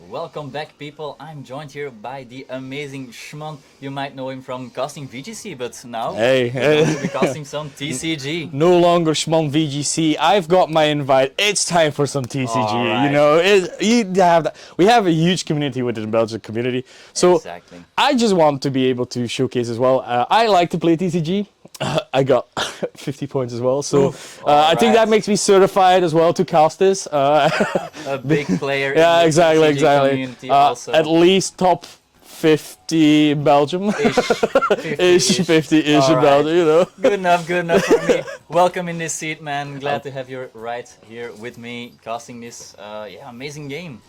Welcome back, people. I'm joined here by the amazing Shmon. You might know him from casting VGC, but now we're going to be casting some TCG. No longer Schmon VGC. I've got my invite. It's time for some TCG. Alright. You know, we have a huge community within the Belgian community. So Exactly. I just want to be able to showcase as well. I like to play TCG. I got 50 points as well, so I think that makes me certified as well to cast this. A big player Yeah, in the exactly, TCG exactly. community also. At least top 50 in Belgium. Ish, 50-ish in Alright. Belgium, you know. Good enough for me. Welcome in this seat, man. Glad to have you right here with me casting this amazing game.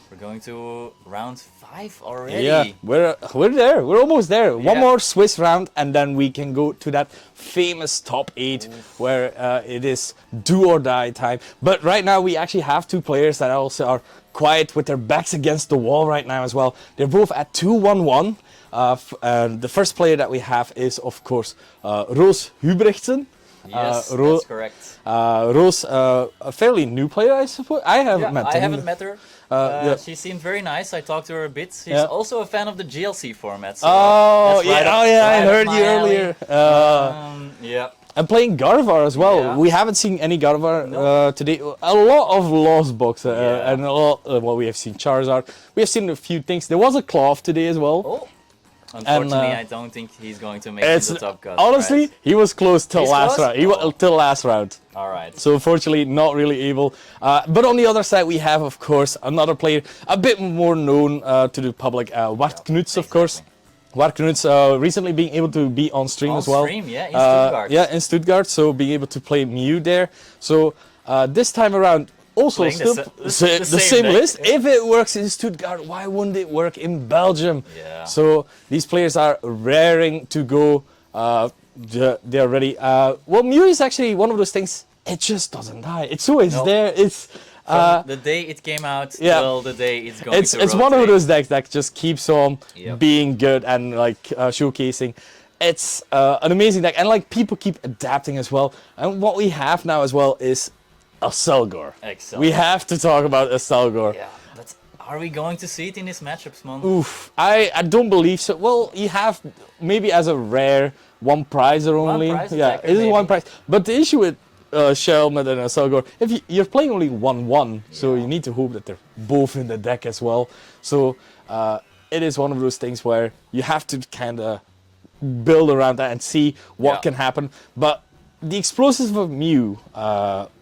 We're going to round 5 already. Yeah, we're there. We're almost there. One Yeah. more Swiss round, and then we can go to that famous top 8 where it is do or die time. But right now we actually have two players that also are quiet with their backs against the wall right now as well. They're both at 2-1-1. The first player that we have is, of course, Roos Hubrechtsen. Yes, that's correct. Roos, a fairly new player, I suppose. I haven't met I him. haven't met her. She seemed very nice. I talked to her a bit. She's also a fan of the GLC format. So that's right I up heard my you alley. earlier. Yeah. I'm playing Gardevoir as well. Yeah. We haven't seen any Gardevoir today. A lot of Lost Box and a lot. We have seen Charizard. We have seen a few things. There was a Cloth today as well. Oh. Unfortunately, I don't think he's going to make the top cut. Honestly, right? he was close till He's last close? round. He was till last round. All right. So unfortunately, not really able. But on the other side, we have, of course, another player a bit more known to the public, Knuts, of course. Knuts recently being able to be on stream as well. On stream, yeah, in Stuttgart. Yeah, in Stuttgart. So being able to play Mew there. So this time around, also Playing still the the same same deck, list. yeah. If it works in Stuttgart, why wouldn't it work in Belgium? Yeah. So these players are raring to go. They're ready. Well, Mew is actually one of those things. It just doesn't die. It's always there. It's From the day it came out till the day it's going to it's one of rotate. those decks that just keeps on Yep. being good and like showcasing. It's an amazing deck, and like people keep adapting as well. And what we have now as well is a Selgor. Excellent. We have to talk about a Selgor. Yeah, but are we going to see it in this matchup, Mon? Oof, I don't believe so. Well, you have maybe as a rare one prize or only. prize Yeah, attacker, it is maybe. one prize. But the issue with Shelmet and a Selgor, if you're playing only 1-1, so you need to hope that they're both in the deck as well. So it is one of those things where you have to kind of build around that and see what can happen. But the explosives of Mew,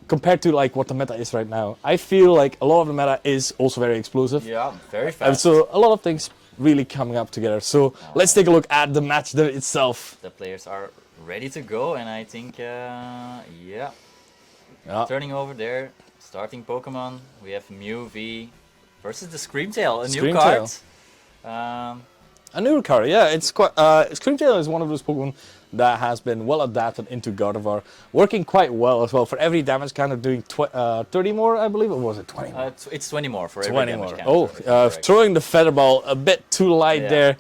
compared to like what the meta is right now, I feel like a lot of the meta is also very explosive. Yeah, very And fast. so a lot of things really coming up together. So let's take a look at the match itself. The players are ready to go, and I think, turning over there, starting Pokemon, we have Mew V versus the Screamtail, a new card. A new card, yeah. It's quite. Screamtail is one of those Pokemon that has been well adapted into Gardevoir, working quite well as well. For every damage counter, doing 30 more, I believe, or was it 20 more? It's 20 more for every 20 damage more. counter, Oh, if I'm correct. throwing the feather ball a bit too light Yeah. there.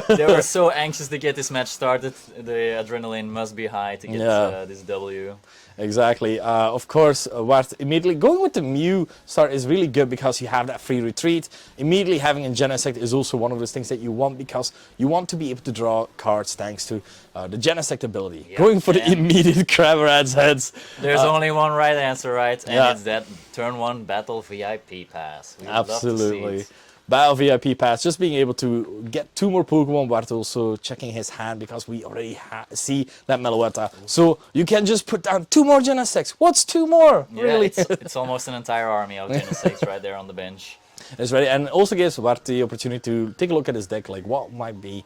They were so anxious to get this match started. The adrenaline must be high to get this W. Exactly. Of course, Wart immediately going with the Mew start is really good because you have that free retreat. Immediately having a Genesect is also one of those things that you want because you want to be able to draw cards thanks to the Genesect ability. Yeah, Going for the and immediate Crabberat's heads. There's only one right answer, right? And Yeah. it's that turn 1 battle VIP pass. We would love to see Absolutely. it. Battle VIP pass, just being able to get 2 more Pokemon, but also checking his hand because we already see that Meloetta. So you can just put down 2 more Genesects. What's 2 more? Yeah, Really? it's almost an entire army of Genesects right there on the bench. It's ready, and also gives Wart the opportunity to take a look at his deck, like what might be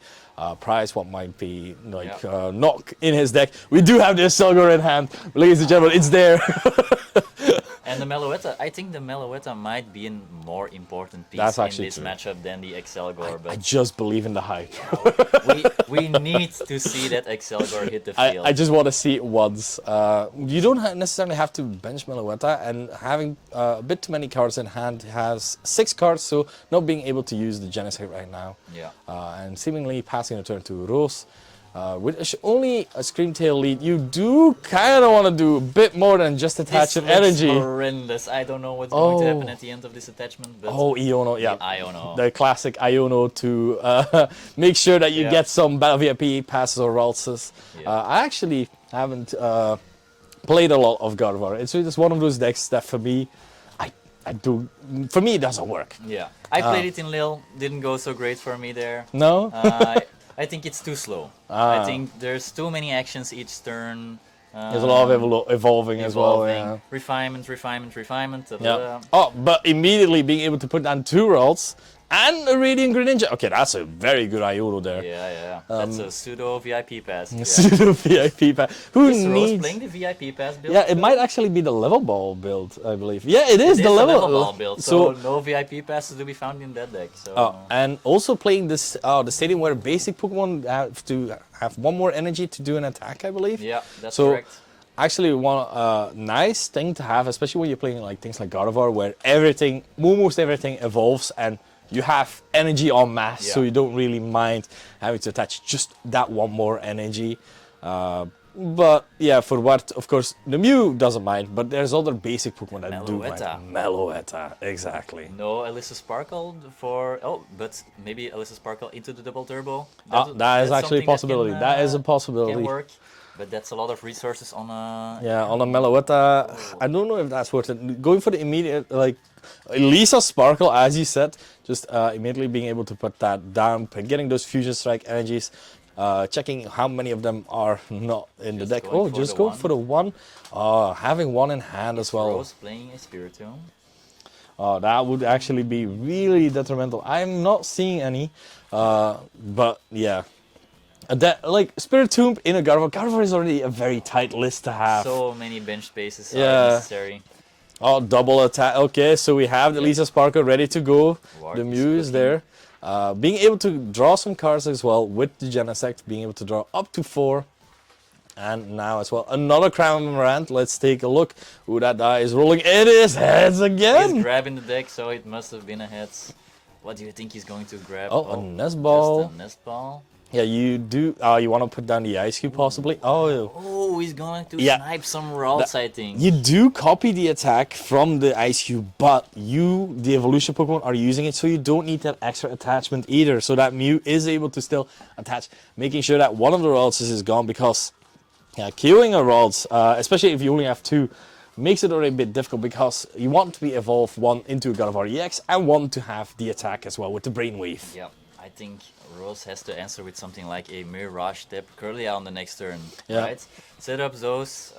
prize, what might be like not in his deck. We do have this Selgor in hand, ladies and gentlemen. It's there. And the Meloetta, I think the Meloetta might be a more important piece That's in actually this true. matchup than the Excelgor, I but just believe in the hype. we need to see that Excelgor hit the field. I just want to see it once. You don't necessarily have to bench Meloetta, and having a bit too many cards in hand has 6 cards, so not being able to use the Genesect right now. Yeah. And seemingly passing the turn to Roos. With only a Screamtail lead, you do kind of want to do a bit more than just attach This an looks energy. horrendous. I don't know what's going to happen Oh. at the end of this attachment, but Oh, Iono, yeah. Iono. The classic Iono to make sure that you Yeah. get some Battle VIP passes or Raltses. Yeah. I actually haven't played a lot of Gardevoir. It's just one of those decks that for me, for me it doesn't work. Yeah, I played it in Lille. Didn't go so great for me there. No? I think it's too slow. I think there's too many actions each turn. There's a lot of evolving as well. Yeah. Refinement, refinement, refinement. Yeah. Oh, but immediately being able to put down 2 Ralts and a Radiant Greninja. Okay, that's a very good Iono there. Yeah. That's a pseudo VIP pass. Yeah. Pseudo VIP pass. Who Is Roos needs? playing the VIP pass build? Yeah, it might actually be the level ball build, I believe. Yeah, it is It the is a level, level ball build, so no VIP passes to be found in that deck. So and also playing this the stadium where basic Pokemon have to have 1 more energy to do an attack, I believe. yeah, that's So, correct. Actually, one nice thing to have, especially when you're playing like things like Gardevoir, where almost everything evolves, and you have energy en masse, so Yeah. you don't really mind having to attach just that 1 more energy. But yeah, for what, of course, the Mew doesn't mind, but there's other basic Pokemon that do mind. Meloetta. Meloetta, exactly. No Alyssa Sparkle for... Oh, but maybe Alyssa Sparkle into the double turbo. That is that's actually a something possibility. That is a can possibility. work, but that's a lot of resources on a... Yeah, on a Meloetta, I don't know if that's worth it. Going for the immediate, like, Lisa Sparkle, as you said, just immediately being able to put that down, getting those Fusion Strike energies, checking how many of them are not in the Just deck. going Oh, for just the go one. for the one. Having 1 in hand as well. Roos playing a Spiritomb. That would actually be really detrimental. I'm not seeing any, but yeah. Like Spiritomb in a Gardevoir. Gardevoir is already a very tight list to have. So many bench spaces Yeah. are necessary. Oh, double attack. Okay, so we have the Lisa Sparkle ready to go. Ward The is Mew is cooking. there. Being able to draw some cards as well with the Genesect, being able to draw up to 4. And now as well, another Crown Marant. Let's take a look. Ooh, that die is rolling. It is heads He's again. grabbing the deck, so it must have been a heads. What do you think he's going to grab? Oh, a Nest Ball. Just a Nest Ball. Yeah, you do. You want to put down the Ice Cube possibly? Oh, Oh, he's going to Yeah. snipe some Ralts, I think. you do copy the attack from the Ice Cube, but you, the evolution Pokemon, are using it, so you don't need that extra attachment either. So that Mew is able to still attach, making sure that one of the Ralts is gone, because killing a Ralts, especially if you only have 2, makes it already a bit difficult, because you want to be evolved 1 into a Gardevoir EX and 1 to have the attack as well with the Brainwave. Yeah, I think Roos has to answer with something like a Mirage Step Curlia on the next turn, Yeah. right? Set up those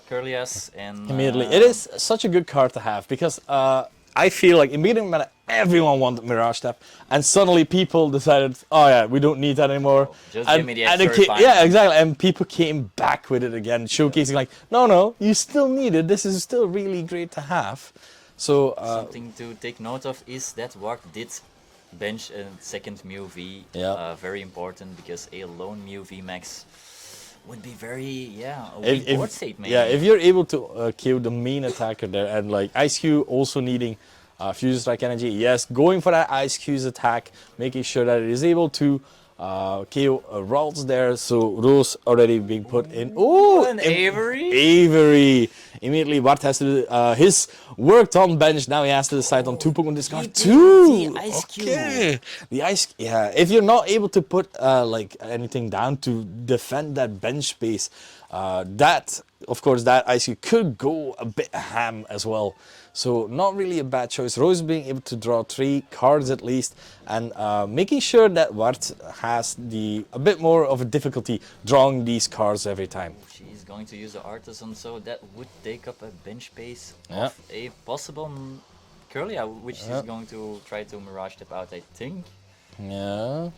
Curlias and... Immediately. It is such a good card to have, because I feel like immediately when everyone wanted Mirage Step, and suddenly people decided, oh yeah, we don't need that anymore. Just and, give me the and extra it refinement. yeah, exactly. And people came back with it again, showcasing like, no, you still need it. This is still really great to have. So Something to take note of is that Ward did bench a second Mew V. Yeah. Very important, because a lone Mew V max would be very, a weak board state, maybe. yeah, if you're able to kill the main attacker there, and like Ice Cube also needing Fusion Strike energy, yes, going for that Ice Cube's attack, making sure that it is able to KO Ralts there, so Roos already being put in. Oh, and Avery? Avery! Immediately, Bart has to do his worked on bench. Now he has to decide on 2 Pokemon discard. He did 2! the Ice Cube. Okay. The Ice, yeah. If you're not able to put like anything down to defend that bench space, of course, that Ice Cube could go a bit ham as well. So not really a bad choice. Roos being able to draw 3 cards at least, and making sure that Wart has a bit more of a difficulty drawing these cards every time. She's going to use the Artisan, so that would take up a bench space Yeah. of a possible Curlia, which she's going to try to Mirage Step out, I think. Yeah.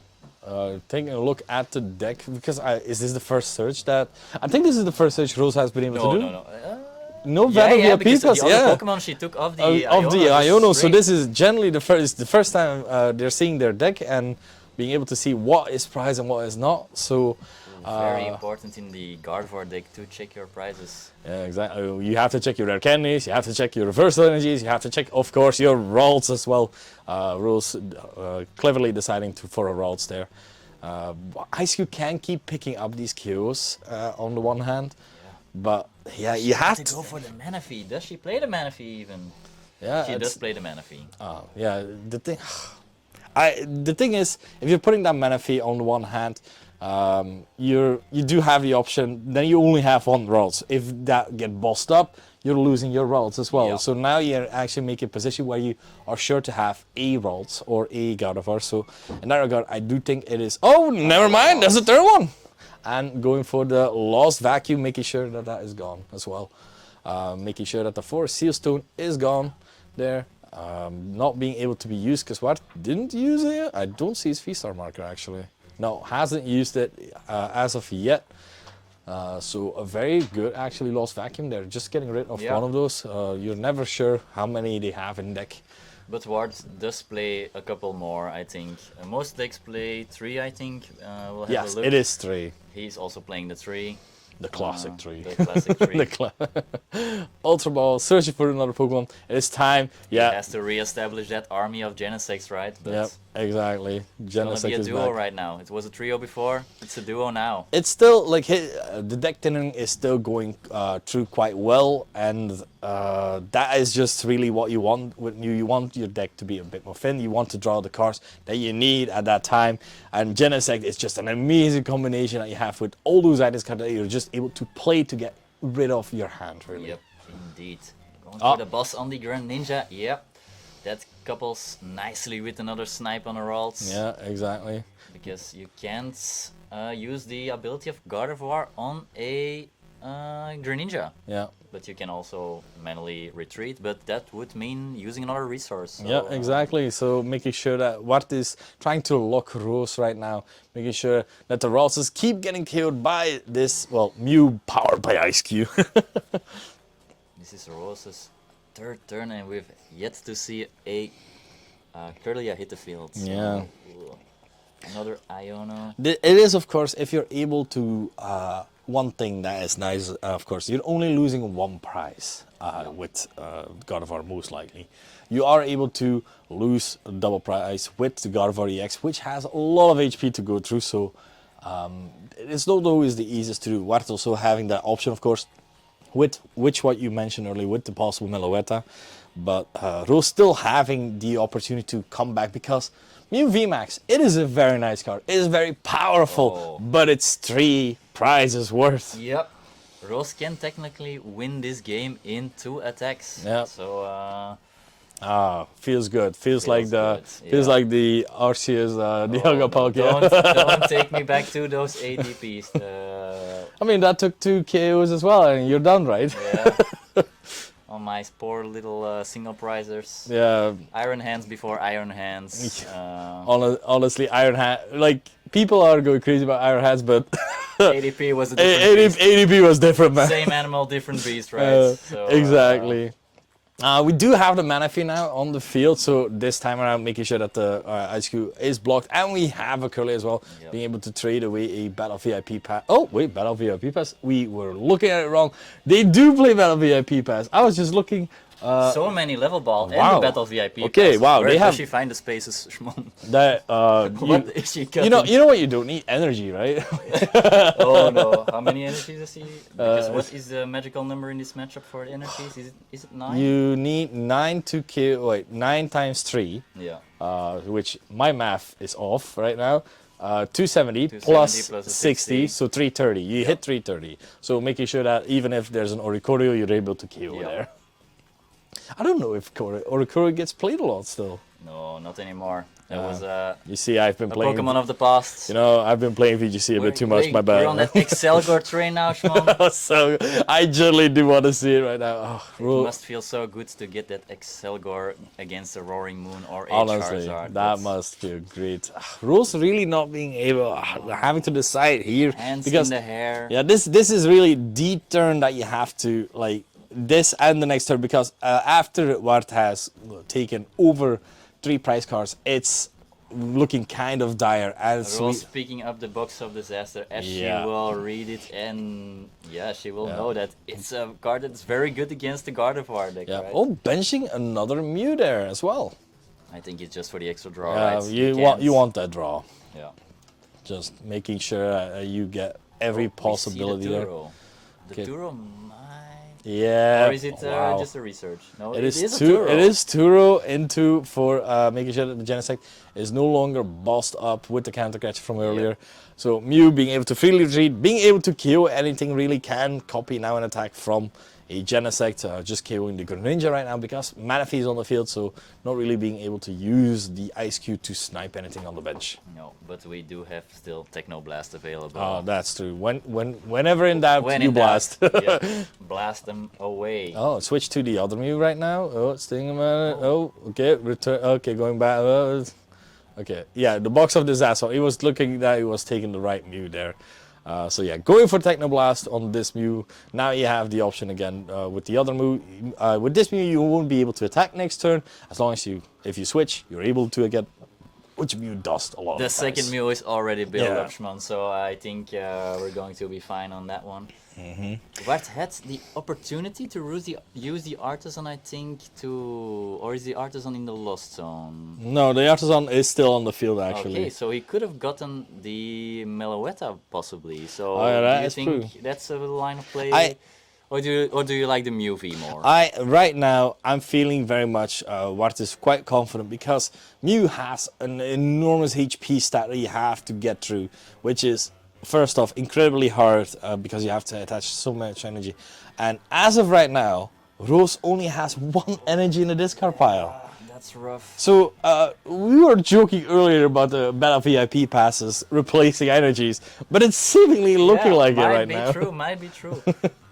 Taking a look at the deck, because is this the first search that... I think this is the first search Roos has been able to do. No. No Yeah, Battle yeah, VIP because pass, the other Pokemon she took off the Iono. So great. this is generally the first time they're seeing their deck and being able to see what is prize and what is not. So Very important in the Gardevoir deck to check your prizes. yeah, exactly. You have to check your rare candies, you have to check your reversal energies, you have to check, of course, your Ralts as well. Roos cleverly deciding for a Ralts there. Ice Cube can keep picking up these KOs on the one hand, Yeah. but yeah, She you had have to go for the Manaphy. Does she play the Manaphy even? Yeah, She does play the Manaphy. yeah. The thing is, if you're putting that Manaphy on the one hand, you do have the option. Then you only have one rolls. If that get bossed up, you're losing your rolls as well. Yeah. So now you're actually making a position where you are sure to have a rolls or a God of War. So in that regard, I do think it is. Oh, never mind. There's a third one. And going for the lost vacuum, making sure that that is gone as well. Making sure that the forest seal stone is gone there. Not being able to be used because what didn't use it? I don't see his V-star marker actually. No, hasn't used it as of yet. So a very good actually lost vacuum there. Just getting rid of Yeah. one of those. You're never sure how many they have in deck. But Ward does play a couple more, I think. Most decks play 3, I think. We'll have Yes, a look. it is 3. He's also playing the 3. The classic 3. The classic 3. The Ultra Ball, searching for another Pokemon. It is time. He Yeah. has to re-establish that army of Genesects, right? But Yep, exactly. it's gonna be Genesect a is duo back. right now. It was a trio before. It's a duo now. It's still like the deck thinning is still going through quite well, and that is just really what you want. When you want your deck to be a bit more thin, you want to draw the cards that you need at that time. And Genesect is just an amazing combination that you have with all those items that you're just able to play to get rid of your hand. Really. Yep, indeed. Going Ah. for the boss on the Grand Ninja. Yep. That couples nicely with another snipe on the rolls. Yeah, exactly. Because you can't use the ability of God of War on a Greninja. Yeah. But you can also manually retreat, but that would mean using another resource. So, Yeah, exactly. So making sure that what is trying to lock Roos right now, making sure that the Rosses keep getting killed by this, well, Mew powered by Ice Cube. This is Roos's third turn, and we've yet to see a Kirlia hit the field. So, Yeah. ooh. Another Iono. It is, of course, if you're able to, one thing that is nice, of course, you're only losing one prize with God of War, most likely. You are able to lose a double prize with the God of War EX, which has a lot of HP to go through, so it's not always the easiest to do. What also having that option, of course, with what you mentioned earlier, with the possible Meloetta, but Roos still having the opportunity to come back because Mew VMAX, it is a very nice card. It is very powerful, Oh. but it's 3 prizes worth. Yep. Roos can technically win this game in 2 attacks. Yep. So Feels good. Feels like the good, feels yeah. like the Arceus, the oh, Yoga Pulk. Yeah. don't take me back to those ADPs. I mean that took 2 KOs as well, and you're done, right? Yeah. On my poor little single prizers. Yeah. Iron Hands before Iron Hands. Honestly, Iron Hand, like people are going crazy about Iron Hands, but ADP was a different beast. ADP was different, man. Same animal, different beast, right? So, Exactly. We do have the Manaphy now on the field, so this time around making sure that the Ice Cube is blocked, and we have a Curly as well, Yep. being able to trade away a Battle VIP pass. Oh wait, Battle VIP pass. We were looking at it wrong. They do play Battle VIP pass. I was just looking. so many level ball and wow. the Battle VIP. Okay, pass. wow, Where they does have- she find the spaces, Shmon? That What is she cutting? you know what you don't need energy, right? Oh no, how many energies does he? Because what is the magical number in this matchup for the energies? Is it 9? You need 9 to kill. Wait, 9 times 3. Yeah. Which my math is off right now. 270 270 plus plus a 60, 60. so 330. You hit 330. So making sure that even if there's an Oricorio, you're able to KO Yeah. there. I don't know if Oricorio gets played a lot still. No, not anymore. That was You see, I've been a playing. Pokemon of the past. You know, I've been playing VGC a bit too much. My bad. We're on that Excelgor train now, Shmon. So I generally do want to see it right now. Oh, It Ro- must feel so good to get that Excelgor against a Roaring Moon or a honestly, Charizard. that That's must feel great. Rose really not being able, having to decide here hands because in the hair. yeah, this is really the turn that you have to like this and the next turn because after Wart has taken over 3 prize cards, it's looking kind of dire. As we, Rose picking up the box of disaster as Yeah. she will read it, and yeah, she will Yeah. know that it's a card that's very good against the Gardevoir deck, yeah. right? Oh, benching another Mew there as well. I think it's just for the extra draw, Yeah, right? you can't- want that draw. Yeah. just making sure you get every possibility we see there. the Duro. The Okay. Duro might... Yeah. Or is it wow. just a research? No, It is a Duro. It is Turo into for making sure that the Genesect is no longer bossed up with the counter catch from earlier. So Mew being able to freely retreat, being able to KO anything really can copy now an attack from a Genesect, just KOing the Greninja right now because Manaphy is on the field, so not really being able to use the Ice Cube to snipe anything on the bench. No, but we do have still Techno Blast available. Oh, that's true. Whenever in doubt, When you in blast. doubt, yeah, blast them away. Oh, switch to the other Mew right now. Oh, it's thinking about it. Oh, okay, return. Okay, going back. Okay, yeah, the box of disaster. He was looking that he was taking the right Mew there. So yeah, going for Technoblast on this Mew. Now you have the option again with the other Mew. With this Mew, you won't be able to attack next turn as long as if you switch, you're able to get which Mew does a lot. The of second times. Mew is already built Yeah. up, Schman, so I think we're going to be fine on that one. Wart had the opportunity to use the Artisan, I think, or is the Artisan in the Lost Zone? No, the Artisan is still on the field actually. Okay, so he could have gotten the Meloetta possibly. So Oh, yeah, that do you is think true. that's a line of play? I- or do you like the Mew V more? Right now I'm feeling very much Wart is quite confident because Mew has an enormous HP stat that you have to get through, which is first off incredibly hard because you have to attach so much energy. And as of right now, Roos only has 1 energy in the discard pile. That's rough. So we were joking earlier about the Battle VIP passes replacing energies, but it's seemingly looking like it right now. Might be true.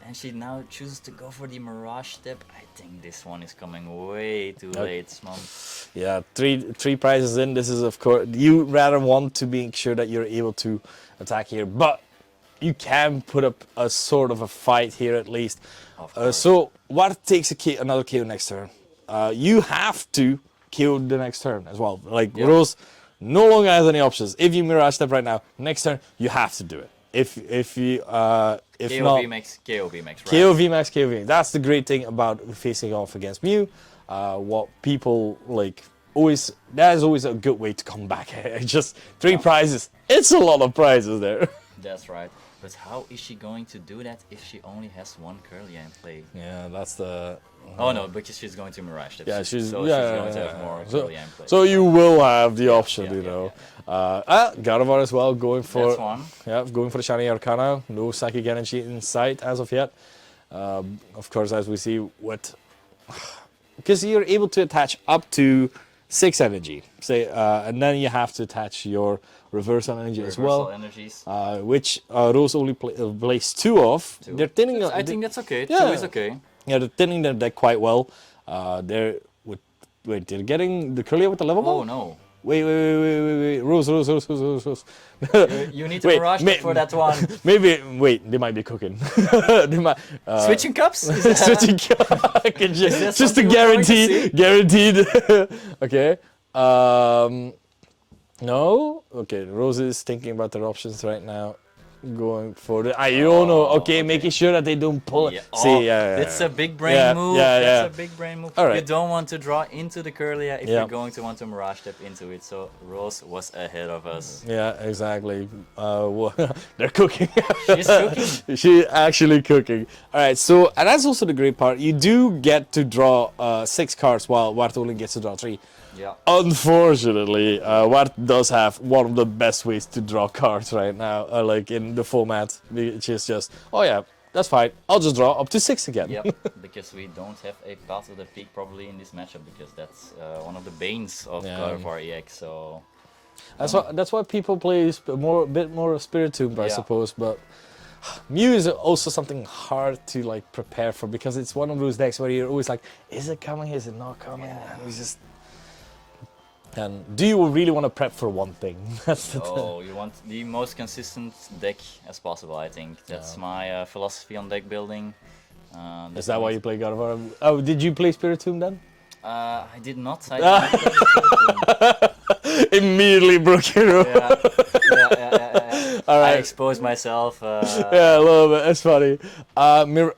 And she now chooses to go for the Mirage Step. I think this one is coming way too late, Mom. Yeah, three prizes in. This is, of course, you rather want to make sure that you're able to attack here, but you can put up a sort of a fight here at least. So what takes another KO next turn? You have to KO the next turn as well. Like Roos no longer has any options. If you Mirage Step right now, next turn you have to do it. If KOV makes right? KOV max, KOV. That's the great thing about facing off against Mew. What people like always, that is always a good way to come back. Just 3 prizes. It's a lot of prizes there. That's right. But how is she going to do that if she only has 1 Curlia in play? Yeah, that's the. Oh no, because she's going to Mirage Step. Yeah, she's going to have more Curlia in play. So you will have the option, yeah, you yeah, know. Gardevoir as well, going for. That's one. Yeah, going for the Shiny Arcana. No Psychic Energy in sight as of yet. Of course, as we see, because you're able to attach up to 6 energy, say, and then you have to attach your reversal energy as well, energies. which Roos only plays 2 of. Two. They're thinning. I think that's okay. Yeah. 2 is okay. Yeah, they're thinning their deck quite well. They're getting the Curlia with the level Oh ball? no. Wait. Roos. You need to Wait, Mirage Step for that one. Maybe, wait, they might be cooking. They might, Switching cups? switching that just to something we're going to guaranteed. Okay. No. Okay. Rose is thinking about their options right now. Going for the Iono. Okay, making sure that they don't pull it. Yeah. See, That's a big brain move. Yeah. That's a big brain move. All right. You don't want to draw into the Curlia if Yeah. you're going to want to Mirage Step into it. So Rose was ahead of us. Yeah, exactly. They're cooking. She's cooking. She's actually cooking. All right, so, and that's also the great part. You do get to draw 6 cards while Wart only gets to draw 3. Yeah. Unfortunately, Wart does have one of the best ways to draw cards right now, like in the format, which is just, oh yeah, that's fine. I'll just draw up to 6 again. Yeah, because we don't have a Path of the Peak probably in this matchup because that's one of the banes of God of War EX. So That's why people play a bit more Spiritomb, I suppose. But Mew is also something hard to like prepare for because it's one of those decks where you're always like, is it coming? Is it not coming? And it's just. And do you really want to prep for one thing? That's you want the most consistent deck as possible. I think that's my philosophy on deck building. Is that why you play God of War? Oh, did you play Spiritomb then? I did not. I did not play Spiritomb. Immediately broke your rule. Yeah. All right. I exposed myself. Yeah, a little bit. It's funny.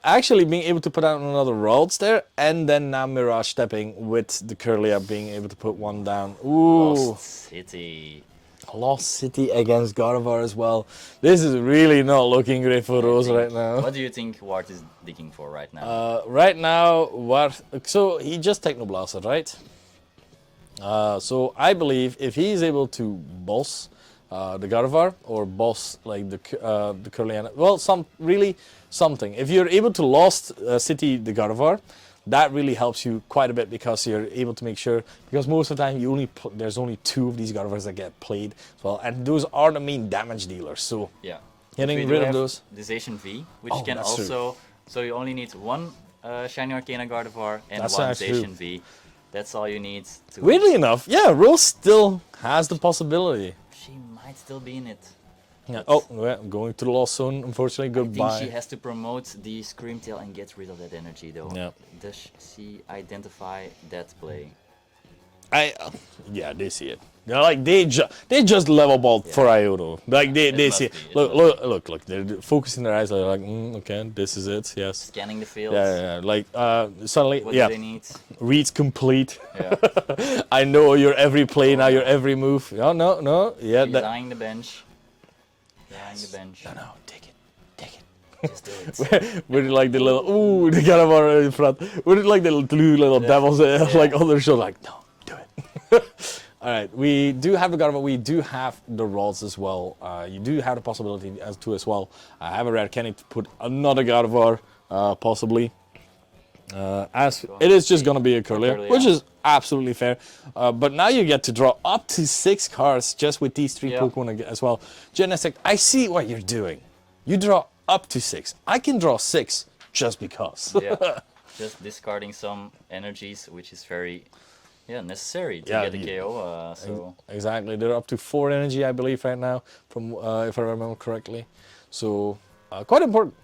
Actually being able to put out another Ralts there, and then now Mirage Stepping with the Curlia being able to put 1 down. Ooh. Lost City. Lost City against Gardevoir as well. This is really not looking great for Roos right now. What do you think Wart is digging for right now? Right now, so he just Technoblasted, right? So I believe if he is able to boss the Gardevoir or boss like the Curliana, well, something. If you're able to Lost City the Gardevoir, that really helps you quite a bit because you're able to make sure, because most of the time there's only 2 of these Gardevoirs that get played as well, and those are the main damage dealers. So yeah, getting rid of those. This Asian V, which can that's also, true. so you only need 1 Shiny Arcana Gardevoir and That's 1 actually Asian V. That's all you need to. Weirdly enough, yeah, Roos still has the possibility. She might still be in it. Yeah. Oh, well, going to the lost zone, unfortunately, I think goodbye. she has to promote the Screamtail and get rid of that energy though. Yeah. Does she identify that play? Yeah, they see it. They're like they just level balled for Iono. Like they must see it. be, Look. They're focusing their eyes. They're like, okay, this is it. Yes. Scanning the field. Yeah. Like suddenly, What yeah. do they need? Reads complete. Yeah. I know your every play now, your every move. No. Yeah. She's eyeing the bench. Eyeing the bench. No, take it. Just do it. With like the little the Gardevoir in front. With like the 2 little devils like on their shoulder. Like no, do it. All right, we do have the Gardevoir. We do have the rods as well. You do have the possibility as well. I have a rare candy to put another Gardevoir possibly. As it is just gonna be a Curlier, which is absolutely fair. But now you get to draw up to 6 cards just with these 3 Pokemon as well. Genesect, I see what you're doing. You draw up to 6. I can draw 6 just because. Yeah. Just discarding some energies, which is very necessary to get a KO. So Exactly, they're up to 4 energy, I believe, right now, from if I remember correctly. So quite important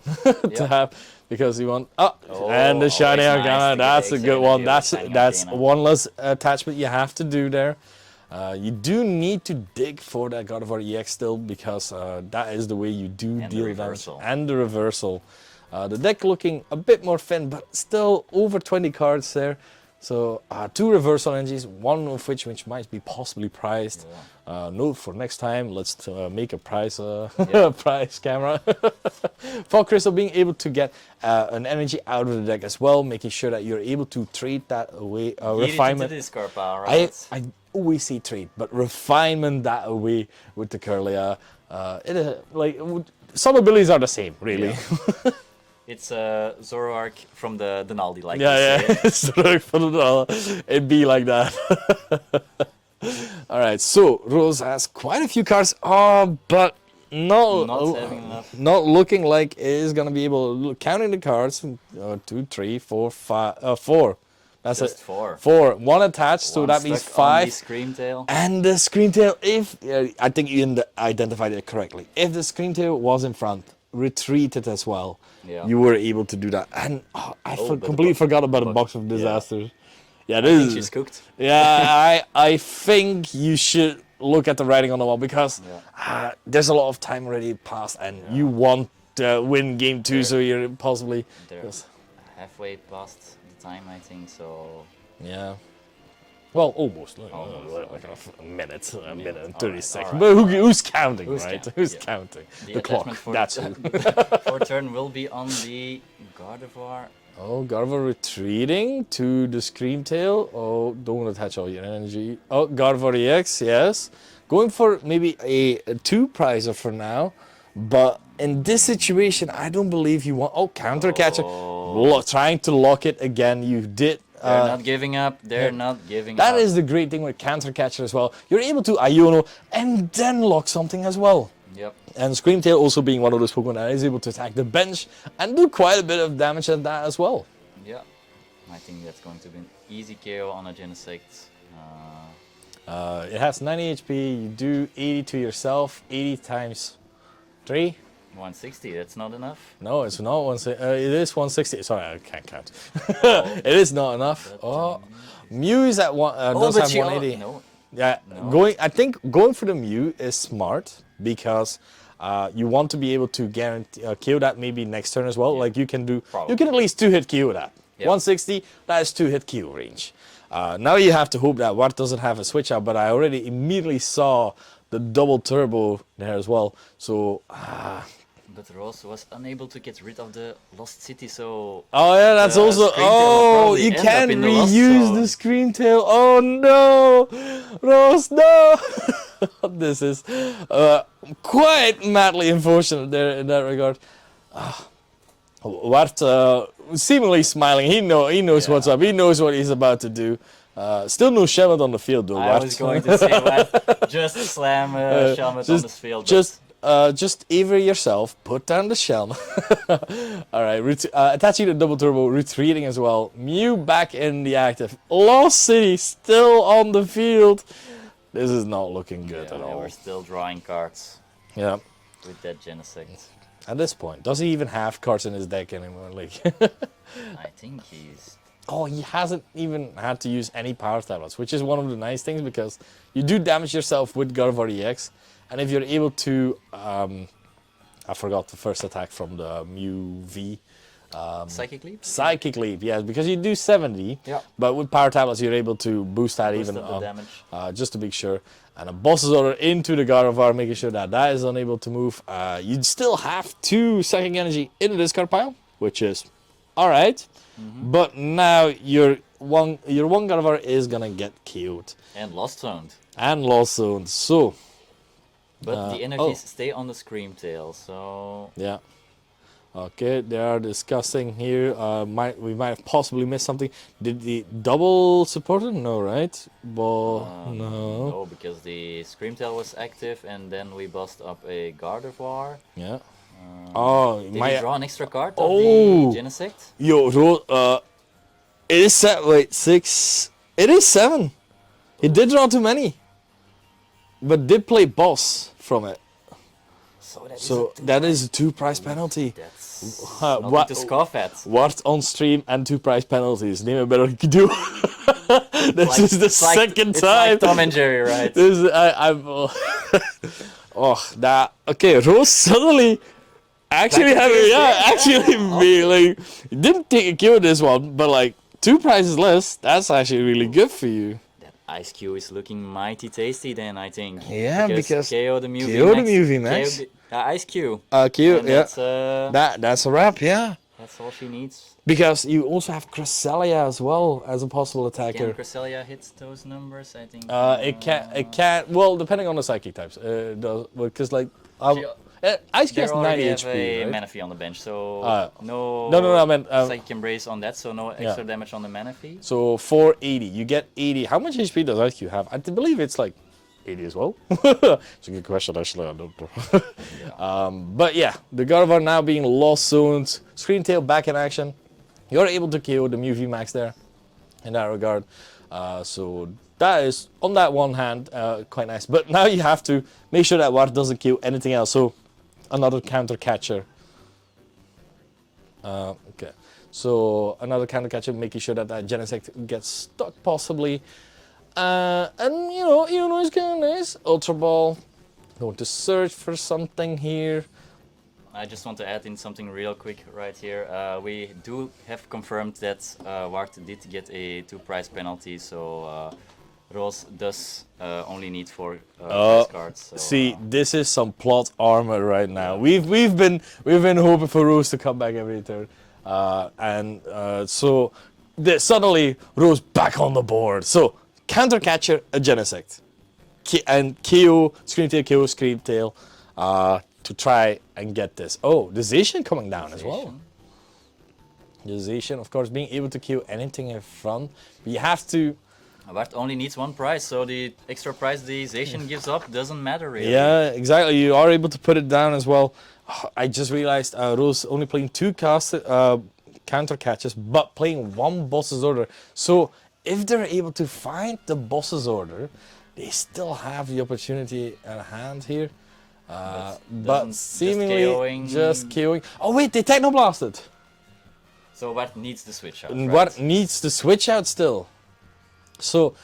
to have, because you want and the Shiny Arcana. That's a good one. That's one less attachment you have to do there. You do need to dig for that Gardevoir EX still, because that is the way you do deal damage. And the reversal. The deck looking a bit more thin, but still over 20 cards there. So 2 reversal energies, one of which might be possibly prized. Note for next time, let's make a prize prize camera. For Crystal, being able to get an energy out of the deck as well, making sure that you're able to trade that away. Refinement. Discard pile, right? I always say trade, but refinement that away with the Curlia. It is like some abilities are the same, really. Yeah. It's Zoroark from the Denaldi, like Zoroark from the Denaldi. It'd be like that. All right, so Roos has quite a few cards, but not looking like it is gonna be able. Counting the cards, 2, 3, 4, 5, 4. That's just it. 4. 4. 1 attached, so that means 5. The Screamtail. And the Screamtail, if I think you identified it correctly, if the Screamtail was in front, retreated as well, you were able to do that. And I completely forgot about the box of disasters. Yeah, this is. She's cooked. Yeah, I think you should look at the writing on the wall, because there's a lot of time already passed, and you want to win game 2, so you're possibly. They're halfway past the time, I think. So. Yeah. Well, almost. Like a minute and 30 seconds. But who's counting, right? Who's counting? The clock. That's who. For turn will be on the Gardevoir. Oh, Gardevoir retreating to the Screamtail. Oh, don't attach all your energy. Oh, Gardevoir EX, yes. Going for maybe a 2 prizer for now. But in this situation, I don't believe you want. Oh, counter catcher. Trying to lock it again. You did. They're not giving up. They're not giving up. That is the great thing with counter catcher as well. You're able to Iono and then lock something as well. Yep. And Screamtail also being one of those Pokemon that is able to attack the bench and do quite a bit of damage at that as well. Yeah. I think that's going to be an easy KO on a Genesect. It has 90 HP. You do 80 to yourself. 80 times 3. 160, that's not enough? No, it's not 160. It is 160. Sorry, I can't count. It is not enough. Mew is at does have 180. No. Yeah, no. I think going for the Mew is smart, because you want to be able to guarantee KO that maybe next turn as well. Like you can do, you can at least 2-hit KO that. 160, that is 2-hit KO range. Now you have to hope that Wart doesn't have a switch out, but I already immediately saw the double turbo there as well. So But Roos was unable to get rid of the Lost City, so... oh yeah, that's the also, screen tail will oh, probably you end up can't in the Lost reuse Zone. the screen tail. Oh no, Roos, no. This is quite madly unfortunate there in that regard. Wart seemingly smiling. He knows what's Yeah. up. He knows what he's about to do. Still no Shelmet on the field though. I Wart. was going to say, what? Just slam Shelmet on this field. Just either yourself, put down the shell. All right, attaching the double turbo, retreating as well. Mew back in the active. Lost City still on the field. This is not looking good at all. We're still drawing cards Yeah. with that Genesect. At this point, does he even have cards in his deck anymore? Like, I think he's... oh, he hasn't even had to use any power tablets, which is one of the nice things because you do damage yourself with Gardevoir EX, and if you're able to, I forgot the first attack from the Mew V. Psychic Leap? Psychic Leap, yes, because you do 70, Yeah. but with power tablets you're able to boost that Boost even up the damage. just to make sure. And a boss's order into the Gardevoir, making sure that that is unable to move. You'd still have 2 Psychic Energy in the discard pile, which is alright. But now your one Gardevoir is gonna get killed. And Lost Zoned. And Lost Zone. So But the energies stay on the Scream Tail, so... yeah. Okay, they are discussing here. We might have possibly missed something. Did the double supporter? No, right? No. No, because the Scream Tail was active, and then we bust up a Gardevoir. Yeah. Oh, Did he draw an extra card of Oh. the Genesect? Yo, it is 7. Wait, 6. It is 7. He did draw too many, but did play boss from it. So That is a 2 price penalty. That's what- nothing to scoff at. What on stream and 2 price penalties? Name a better do. This is the second it's time. like Tom and Jerry, right? This is, I'm. Oh, that. Okay, Roos suddenly actually Back having, into his yeah, game, actually be like, didn't take a kill this one, but like 2 prices less. That's actually really good for you. That Ice Cube is looking mighty tasty then, I think. Yeah, because KO the Mew KO the VMAX. Mew VMAX. KO the, Ice Cube. Q, And yeah. That's That's a wrap, yeah. all she needs. Because you also have Cresselia as well as a possible attacker. Can Cresselia hit those numbers? I think. It can. Well, depending on the psychic types. Because like, Ice Cube has 90 already have HP, a right? Manaphy on the bench, so No, no. I meant. Psychic Embrace on that, so no extra damage on the Manaphy. So 480, you get 80. How much HP does Ice Cube have? I believe it's like 80 as well. It's a good question, actually. I don't know. But yeah, the Gardevoir now being Lost Zones, Screen Tail back in action. You're able to KO the Mew VMAX there in that regard. So that is, on that one hand, quite nice. But now you have to make sure that Wart doesn't kill anything else. So another counter catcher. Okay. So another counter catcher, making sure that that Genesect gets stuck possibly. And you know it's kind of nice. Ultra Ball. Going to search for something here. I just want to add in something real quick right here. We do have confirmed that Wart did get a 2 price penalty, so Roos does only need 4 price cards. So, See, this is some plot armor right now. We've been hoping for Roos to come back every turn, so suddenly Roos back on the board. So counter catcher, a Genesect, and KO Scream Tail, KO Scream Tail, to try and get this. Oh, the Zacian coming down as well. The Zacian, of course, being able to kill anything in front, but you have to. Wart only needs 1 price, so the extra price the Zacian gives up doesn't matter really. Yeah, exactly. You are able to put it down as well. I just realized Roos only playing 2 counter catches, but playing 1 boss's order. So if they're able to find the boss's order, they still have the opportunity at hand here. But seemingly just KOing. Oh wait, they Technoblasted. So Wart needs the switch out. What needs to switch out still? So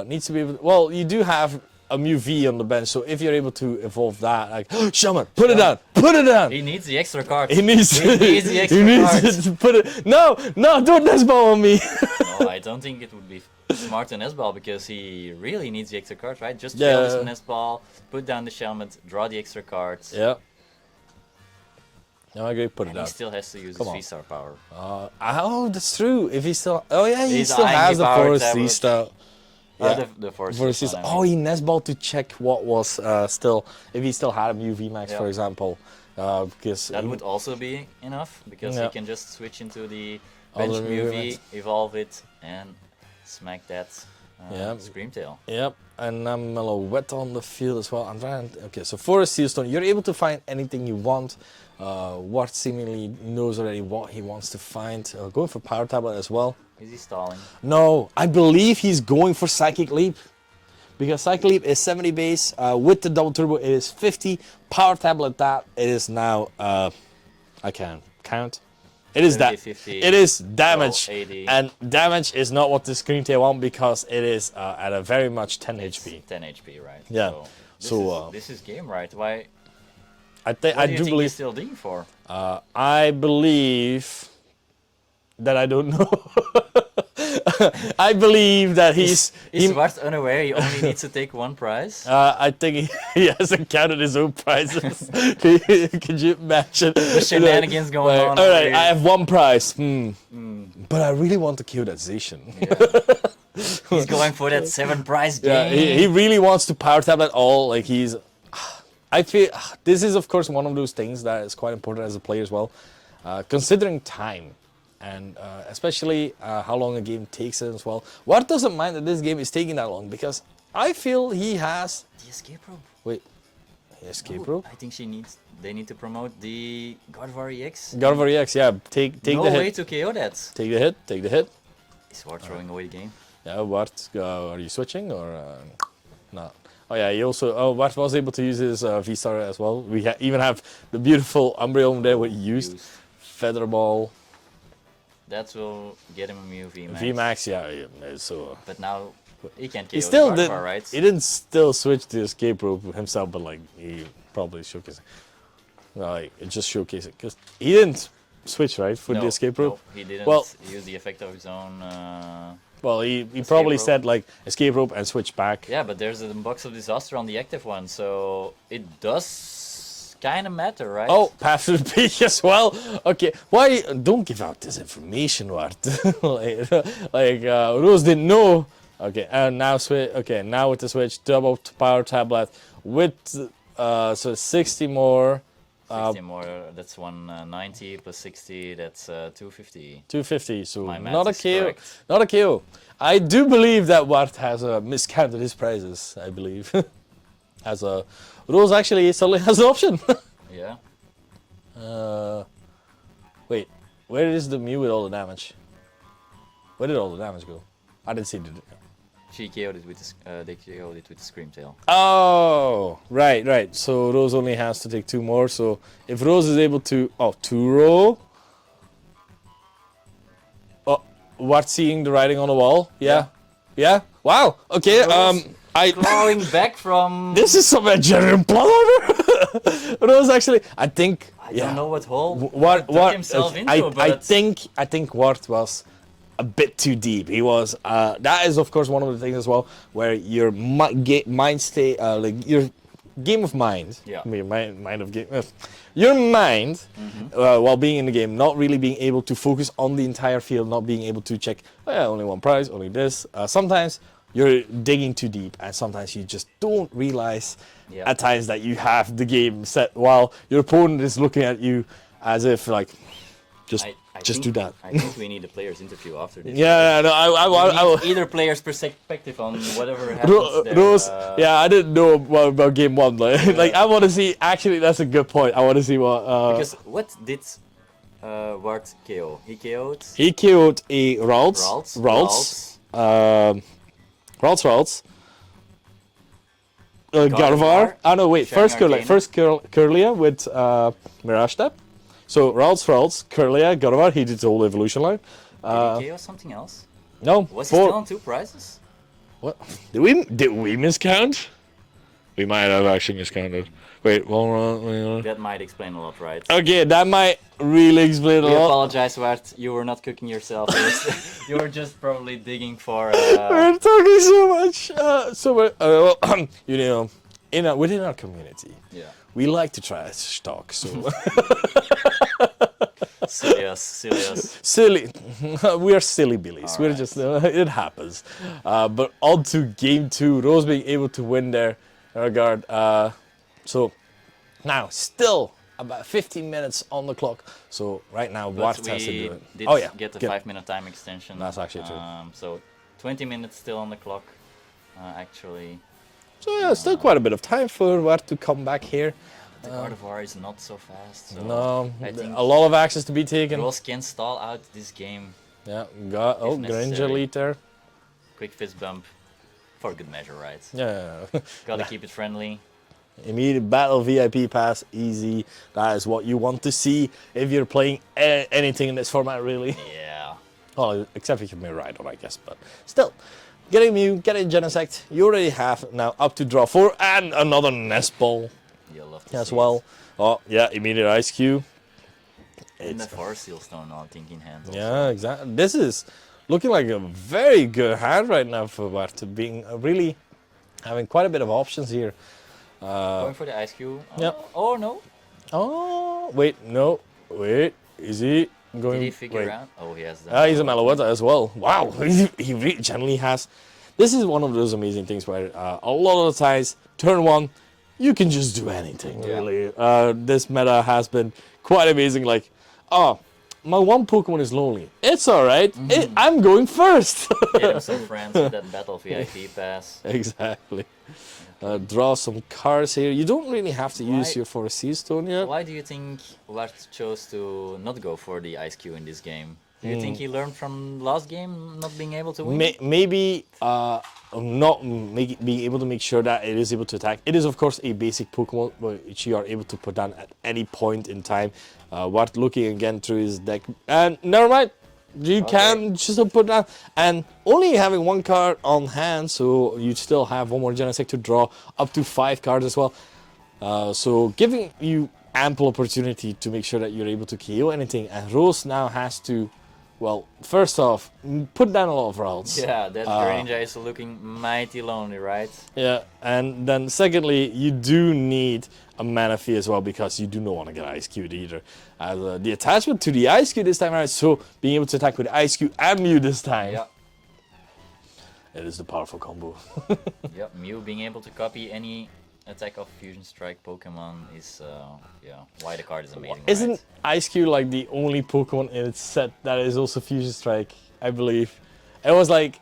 needs to be able. Well, you do have a Mew V on the bench, so if you're able to evolve that, like Shaman, put it down, put it down. He needs the extra card. He needs the extra card. to put it. No, don't Nest Ball on me. No, I don't think it would be smart to nest ball because he really needs the extra cards, right? Just Yeah. fail this nest ball, put down the Shelmet, draw the extra cards. Yeah. No, I agree. Put And it he out. still has to use Come his on. 3-star power. Oh, that's true. If he still, oh yeah, he He's still eyeing has the the power forest tablet. 3-star. Yeah. The force. Versus, one, I oh, mean. he nestballed to check what was still, if he still had a UV max, for Yeah. example, because That would also be enough because Yeah. he can just switch into the bench Other UV, movements. evolve it, and smack that Yeah. Screamtail. Yep, and I'm a little wet on the field as well. I'm trying. Okay, so Forest Sealstone, you're able to find anything you want. Wart seemingly knows already what he wants to find. Going for Power Tablet as well. Is he stalling? No, I believe he's going for Psychic Leap. Because Psychic Leap is 70 base. With the double turbo, it is 50. Power Tablet, that it is now. I can't count. It is 70, that. 50, It is damage. 80. And damage is not what the Screamtail want because it is at a very much 10 HP. 10 HP, right? Yeah. So, this is game, right? Why? I What do you do think he's believe. still digging for? I believe that I don't know. I believe that Is Wart unaware he only needs to take one prize? I think he hasn't counted his own prizes. Could you imagine? The shenanigans going Like, on. all over right, here. I have one prize. But I really want to kill that Zacian. Yeah. He's going for that 7 prize game. Yeah, he really wants to power tablet all. Like he's. I feel this is of course one of those things that is quite important as a player as well, considering time. And especially how long a game takes as well. Wart doesn't mind that this game is taking that long because I feel he has. The escape rope. Wait, escape Oh, rope? I think they need to promote the Gardevoir EX. Gardevoir EX, yeah. Take No the way hit. to KO that. Take the hit. Take the hit. Is Wart throwing away the game? Yeah, Wart, are you switching or not? Oh yeah, he also. Oh, Wart was able to use his V-Star as well. We even have the beautiful Umbreon there what he used. Feather Ball. That will get him a Mew VMAX. VMAX, yeah. So But now he can't KO he still the did. Gardevoir, right? He didn't still switch the escape rope himself, but like he probably showcased it. Like it just showcased it because he didn't switch right for the escape rope. No, he didn't Well- use the effect of his own. Well, he probably rope. said like escape rope and switch back. Yeah, but there's a box of disaster on the active one, so it does kind of matter, right? Oh, path to the peak as well. Okay, why don't give out this information, Wart? Roos didn't know. Okay, and now switch. Okay, now with the switch, double power tablet with so 60 more. 60 more, that's 190 plus 60, that's 250. 250. So My math not a is KO. correct. Not a KO. I do believe that Wart has miscounted his prizes. I believe. As a Roos actually suddenly has an option. Yeah. Wait, where is the Mew with all the damage? Where did all the damage go? I didn't see the. She KO'd it with they KO'd it with the Screamtail. Oh, right. So Roos only has to take 2 more. So if Roos is able to, 2 row. Oh, Wart seeing the writing on the wall? Yeah. Wow. Okay. Roos Clawing back from... This is some Nigerian plot order. Roos actually, I think. I don't know what hole What took himself into, but... I think Wart was a bit too deep. He was. That is of course one of the things as well, where your mind stay like your game of mind. Yeah. Your mind of game. Your mind, while being in the game, not really being able to focus on the entire field, not being able to check. Oh yeah, only one prize, only this. Sometimes you're digging too deep, and sometimes you just don't realize at times that you have the game set while your opponent is looking at you as if like. Just do that. I think we need a player's interview after this. Yeah, no, I We need either player's perspective on whatever happens there. Roos, yeah, I didn't know about game 1. Like, I want to see. Actually, that's a good point. I want to see what. Because what did Wart KO? He KO'd. He killed a Ralts. Gardevoir. Oh no, wait. Shining First Arcane. Curlia with Mirage Step. So Ralts, Curlia, Gardevoir. He did the whole evolution line. Did he KO something else? No. Was he still on 2 prizes? What? Did we miscount? We might have action discounted. Wait, one round. That might explain a lot, right? Okay, that might really explain a We lot. apologize, Wart. You were not cooking yourself. You were just probably digging for. We're talking so much. You know, within our community, Yeah. we like to trash talk. So Silly. silly, we are silly billies. All We're right. just it happens. But on to game 2, Roos being able to win there. Regard. So now still about 15 minutes on the clock. So right now, But Wart has to we do it. did Oh yeah, get the good. 5-minute time extension. That's actually true. So 20 minutes still on the clock, actually. So yeah, still quite a bit of time for Wart to come back here. The God of War is not so fast. So No, I think a lot of access to be taken. Roos can stall out this game. Yeah, if Granger necessary. lead there. Quick fist bump. For good measure, right? Yeah. Gotta keep it friendly. Immediate battle VIP pass, easy. That is what you want to see if you're playing anything in this format, really. Yeah. Well, except if you may ride on, I guess. But still, getting Mew, getting Genesect, you already have now up to draw 4 and another Nest Ball You'll love to as see well. it. Oh, yeah, immediate Ice Cube. And the Forest Seal Stone, I think, in hand. Also. Yeah, exactly. This is looking like a very good hand right now for Wart, being really having quite a bit of options here. Going for the Ice Cube. Oh, yeah. Oh, no. Oh, wait, no, wait, is he going? Did he figure wait. out? Oh, he has that. He's a Malaweta as well. Wow, he generally has. This is one of those amazing things where a lot of the times, turn 1, you can just do anything, Yeah. really. This meta has been quite amazing. Like, oh, my one Pokemon is lonely. It's alright. I'm going first. Get him some friends with that Battle VIP pass. Exactly. Draw some cards here. You don't really have to use Why- your Forest Sea Stone yet. Why do you think Wart chose to not go for the Ice Cube in this game? Do you think he learned from last game not being able to win? Maybe being able to make sure that it is able to attack. It is, of course, a basic Pokemon which you are able to put down at any point in time. What looking again through his deck, and never mind. You can just put down, and only having 1 card on hand, so you still have 1 more Genesect to draw up to 5 cards as well. So giving you ample opportunity to make sure that you're able to KO anything. And Roos now has to, well, first off, put down a lot of routes. Yeah, that Greninja is looking mighty lonely, right? Yeah, and then secondly, you do need a mana fee as well, because you do not want to get Ice Cube either. As the attachment to the Ice Cube this time around, so being able to attack with Ice Cube and Mew this time. Yeah. It is the powerful combo. Yep, Mew being able to copy any attack of Fusion Strike Pokemon is, why the card is amazing, Isn't right? Ice Cube like the only Pokemon in its set that is also Fusion Strike, I believe? It was like,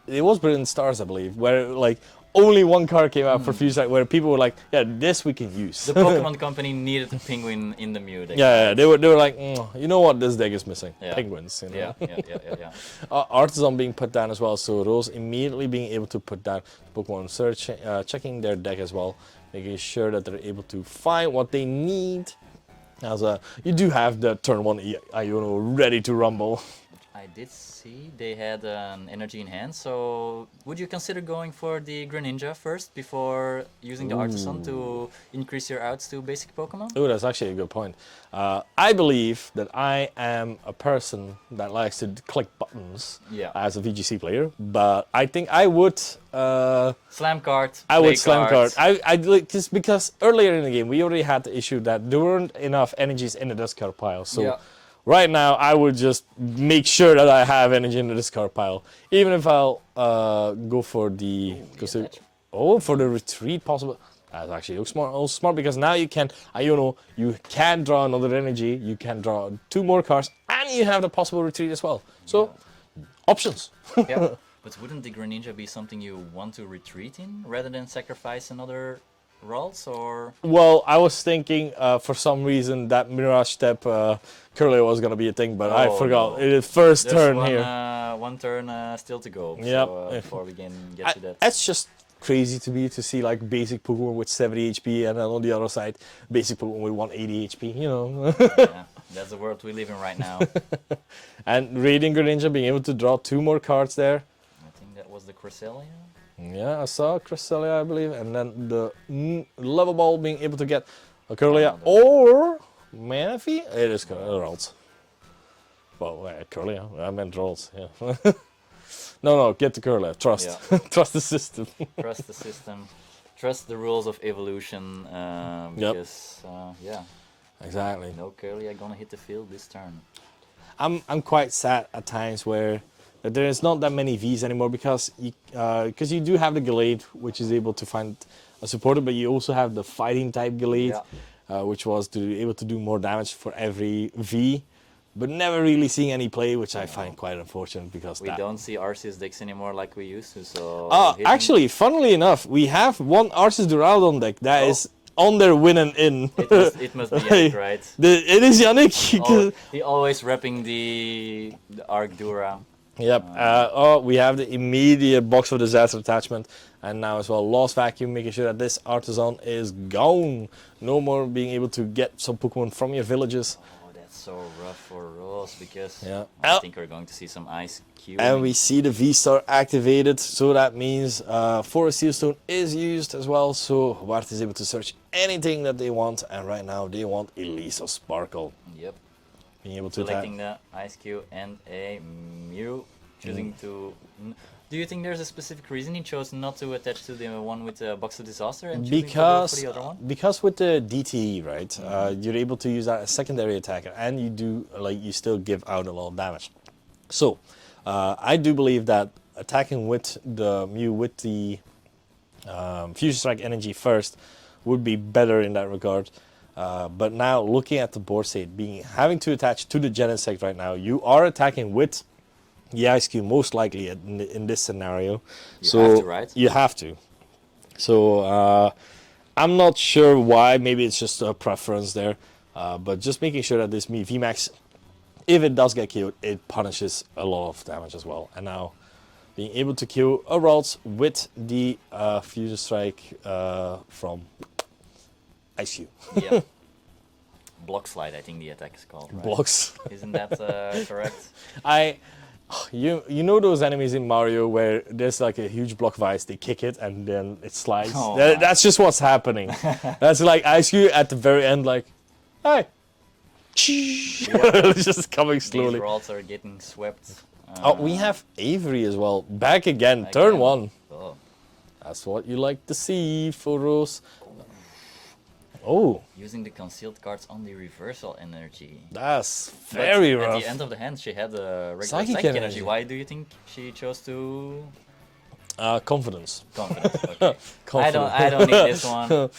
it was Brilliant Stars, I believe, where like only 1 card came out for Fusion Strike, where people were like, yeah, this we can use. The Pokemon company needed a penguin in the Mew deck. Yeah, they were like, you know what, this deck is missing? Yeah. Penguins, you know? Yeah. Artisan being put down as well, so Roos immediately being able to put down Pokemon search, checking their deck as well, making sure that they're able to find what they need. As you do have the turn 1 Iono ready to rumble. I did see they had an energy in hand, so would you consider going for the Greninja first before using the Artisan to increase your outs to basic Pokemon? Oh, that's actually a good point. I believe that I am a person that likes to click buttons as a VGC player, but I think I would slam card. I play would slam card. card. I like just because earlier in the game we already had the issue that there weren't enough energies in the discard pile. So right now I would just make sure that I have energy in the discard pile, even if I'll go for the for the retreat possible. That actually looks smart. Also smart because now you can, you can draw another energy. You can draw 2 more cards, and you have the possible retreat as well. So options. Yeah, but wouldn't the Greninja be something you want to retreat in rather than sacrifice another rolls, or? Well, I was thinking for some reason that Mirage Step currently was gonna be a thing, but I forgot. It is first turn one, here. One turn still to go. Yep. So, before we can get to that. It's just crazy to me to see like basic Pokemon with 70 HP and then on the other side basic Pokemon with 180 HP. You know. Yeah, that's the world we live in right now. And Radiant Greninja being able to draw 2 more cards there. I think that was the Cresselia. Yeah, I saw Cresselia, I believe, and then the level ball being able to get a Curlia or Manaphy. It is Rolls. Well, Curlia. I meant Rolls. Yeah. No, get the Curlia. Trust, trust the system. Trust the system. Trust the rules of evolution. Because yeah, Exactly. no Curly are gonna hit the field this turn. I'm quite sad at times where there is not that many Vs anymore because you do have the Gallade, which is able to find a supporter, but you also have the fighting type Gallade, which was able to do more damage for every V, but never really seeing any play, which I find quite unfortunate because we don't see Arceus decks anymore like we used to. So actually, funnily enough, we have one Arceus Duraludon deck that is on their win and in. It must be Yannick, right? It is Yannick. He always repping the Arcdura. Yep. We have the immediate Box of Disaster attachment, and now as well Lost Vacuum, making sure that this Artisan is gone. No more being able to get some Pokemon from your villages. Oh, that's so rough for Roos because I think we're going to see some Ice Cube. And we see the V-Star activated, so that means Forest Sealstone is used as well, so Wart is able to search anything that they want, and right now they want Elise of Sparkle. Yep. Being able to selecting the Ice Cube and a Mew, choosing to... Do you think there's a specific reason he chose not to attach to the one with the Box of Disaster and choosing to go for the other one? Because with the DTE, right, you're able to use that as secondary attacker, and you still give out a lot of damage. So, I do believe that attacking with the Mew with the Fusion Strike energy first would be better in that regard. But now, looking at the board state, having to attach to the Genesect right now, you are attacking with the Ice Cube most likely in this scenario. You have to, right? You have to. So I'm not sure why. Maybe it's just a preference there. But just making sure that this VMAX, if it does get killed, it punishes a lot of damage as well. And now being able to kill a Ralts with the Fusion Strike from Ice Cube. Yeah. Block Slide, I think the attack is called, right? Blocks. Isn't that correct? You know those enemies in Mario where there's like a huge block of ice, they kick it and then it slides? That's just what's happening. That's like Ice Cube at the very end, like, hey. It's just coming slowly. These rolls are getting swept. We have Avery as well. Back again, turn one. Oh. That's what you like to see for Roos. Oh. Using the concealed cards on the reversal energy. That's very rough. At the end of the hand, she had a regular psychic energy. Why do you think she chose to? Confidence. Confidence. Okay. Confidence. I don't need this one.